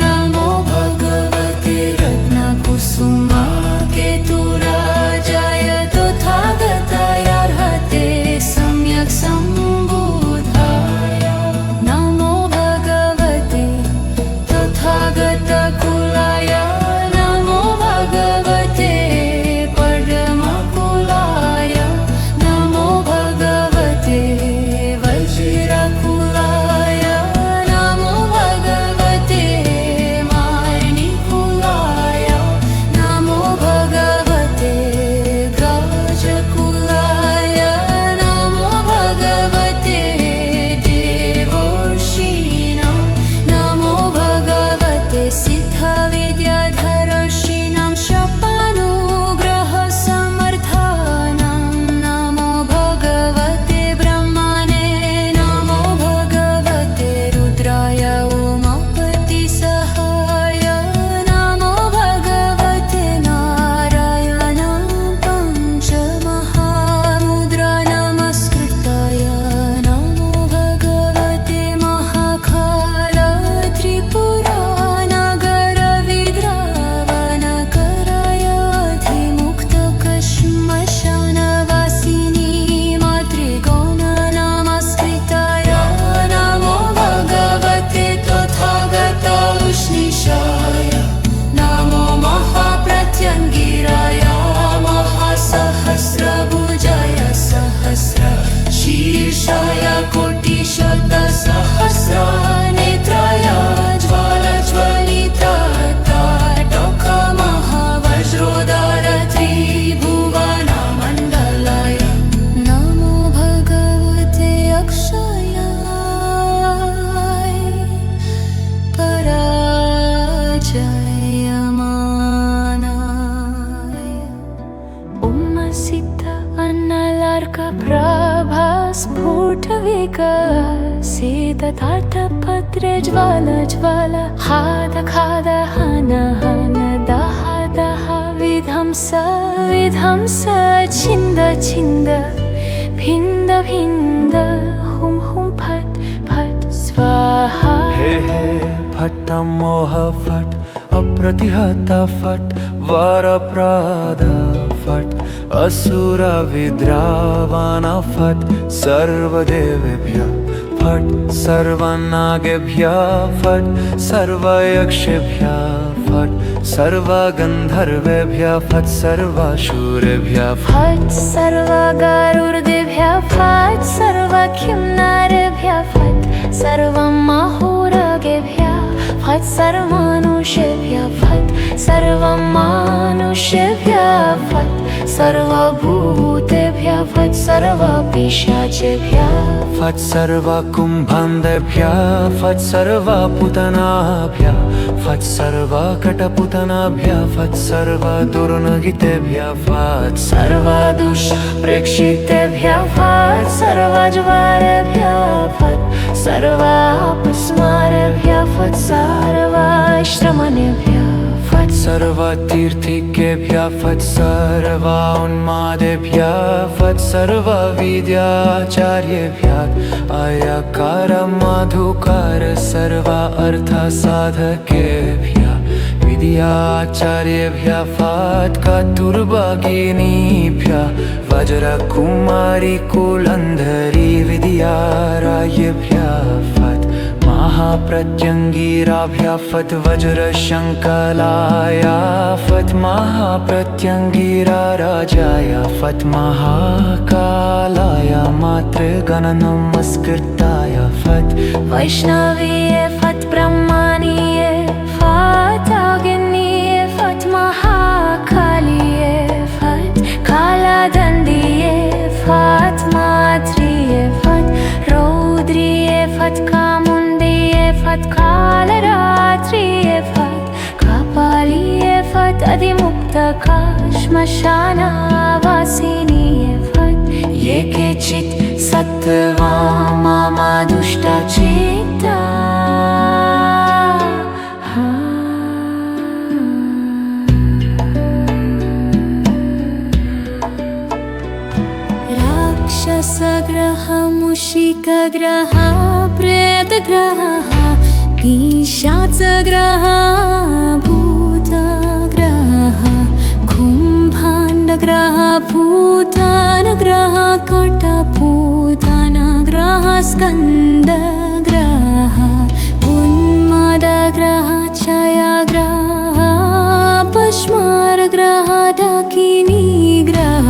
[SPEAKER 1] नमो भगवते रत्नकुसुमाकेतुराजाय तथागताय अर्हते सम्यक् सम्बुद्धाय नमो भगवते तथागतकुलाय नमो भगवते परमकुलाय नमो भगवते वज्रकुलाय नमो भगवते मार्णिकुलाय नमो भगवते गजकुलाय नमो भगवते देवर्षीणां नमो भगवते सिद्धविद्याधरर्षीणां शपानुग्रहसमर्थानां नमो भगवते ब्रह्मणे नमो भगवते रुद्राय उमापतिसहाय नमो भगवते नारायणां पञ्चमहामुद्रा नमस्कृताय नमो भगवते महाकाल त्रिपुरानगरविद्रावणकराय अधिमुक्तकश्मशानवासिनी मातृगौण नमस्कृताय नमो भगवते तथागतौष्णिशाय नमो महाप्रत्यङ्गिराय महासहस्रभुजाय सहस्रशीर्षाय कोटिशतसहस्रनेत्राय ज्वालज्वलिताटकमहावज्रोदर त्रिभुवनमण्डलाय नमो भगवते अक्षयाय पराजयमानाय उम्मसिद्ध अन्नलार्कप्रभास्फुटविकसितताटपत्रे ज्वाल हाद खाद हन हन दह दह विध्वंस विध्वंस छिन्द छिन्द भिन्द भिन्द हुं हुं फट् फट् स्वाहा
[SPEAKER 2] हे हे फट् मोह फट् अप्रतिहत फट् वरप्रद फट् असुर विद्रावण फट् सर्वदेवेभ्यः फट् सर्वनागेभ्यः फट् सर्वयक्षेभ्यः फट् सर्वगन्धर्वेभ्यः फट् सर्वासुरेभ्यः
[SPEAKER 1] फट् सर्वगरुर्देभ्यः फट् सर्वखिन्नरेभ्यः फट् सर्वमहोरगेभ्यः फट् सर्वमनुष्येभ्यः फट् सर्वमनुष्येभ्यः फट् सर्वभूतेभ्यः सर्वभूतेभ्यः फट् सर्वपिशाचेभ्यः
[SPEAKER 2] फट् सर्वकुम्भान्धेभ्यः फट् सर्वपूतनाभ्यः फट् सर्वकटपूतनाभ्यः फट् सर्वदुर्नगितेभ्यः फट्
[SPEAKER 1] सर्वदुष्प्रेक्षितेभ्यः फट् सर्वज्वारेभ्यः फट् सर्वापस्मारेभ्यः फट् सर्वाश्रमणेभ्यः फट्
[SPEAKER 2] सर्वतीर्थिकेभ्यः फट् सर्वोन्मादेभ्यः फट् सर्वविद्याचार्येभ्यः अयकार मधुकार सर्व अर्थसाधकेभ्यः विद्याचार्येभ्यः फट् कतुर्भगिनीभ्यः वज्रकुमारी कुलन्धरी विद्यारायेभ्यः फट् महाप्रत्यङ्गिराभ्यः फट् वज्रशङ्कलाय फट् महाप्रत्यङ्गिरा राजाय फट् महाकालाय मातृगणनमस्कृताय फट्
[SPEAKER 1] वैष्णवीये फट् ब्रह्मणीये फट् अग्निये फट् महाकालिये फट् कालदण्डिये फट् मात्रिये फट् रौद्रिये फट् कामुण्डिये फट् कालरात्रिये फट् कपालिये फट् अधिमुक्तका श्मशानवासिनीये फट् ये केचित् सत्त्वा मम दुष्टचित्ता राक्षसग्रह मूषिकग्रह प्रेतग्रह पिशाचग्रह भूतग्रह कुम्भाण्डग्रह भूतानग्रह कटपूतनग्रह स्कन्दग्रह उन्मादग्रह क्षयग्रह पश्मारग्रह डाकिनीग्रह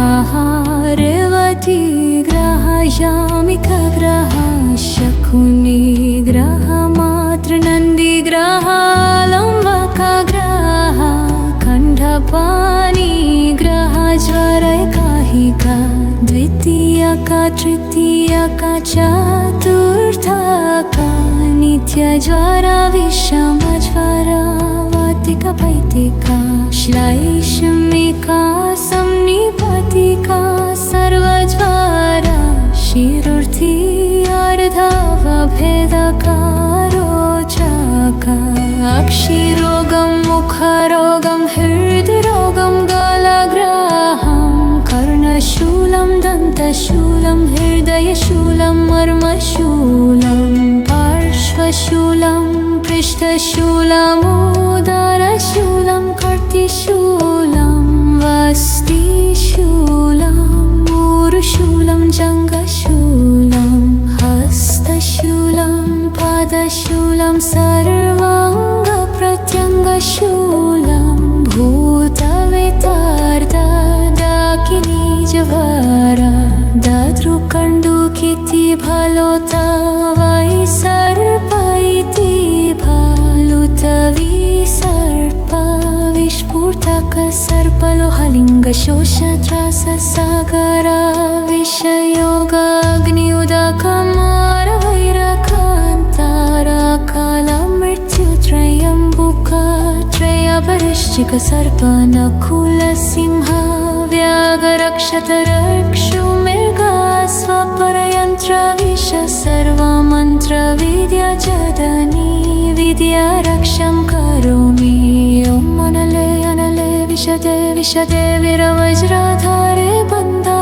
[SPEAKER 1] रेवतीग्रह यामिकग्रह शकुनिग्रह मातृनन्दिग्रह लम्बकग्रह खण्डपाणिग्रह ज्वरैकाहिका द्वितीयका तृतीयका चतुर्थका नित्यज्वरा विषमज्वरा वातिका पैतिका श्लैषमिका संनिपतिका सर्वज्वरा शिरुर्थी अर्धवभेदका रोचका अक्षिरोगं मुखरोगं हृद्रोगं गलग्रहं कर्णशूलं दन्तशूलं हृदयशूलं मर्मशूलं पार्श्वशूलं पृष्ठशूलमुदरशूलं कर्तिशूलं वस्तिशूलं ऊरुशूलं जङ्घशूलं हस्तशूलं पादशूलं सर्वाङ्गप्रत्यङ्गशूलं भूतवेतार्दाकिनीजवरा दद्रुकण्डुकिति भलोता वै सर्प इति भलुतविसर्प विस्फुटक सर्पलोहलिङ्गशोषत्राससागर विषयोगाग्नियुदकमारवैरकान्तराकालमृत्युत्रयम्बुकत्रयपरिश्चिक सर्पनकुलसिंह व्याघरक्षतरक्षुमृगा स्वपरयन्त्रविष सर्वमन्त्रविद्याजदनी विद्यारक्षं करोमि ॐ अनले अनले विशदे विशदे वीरवज्राधारे बन्धा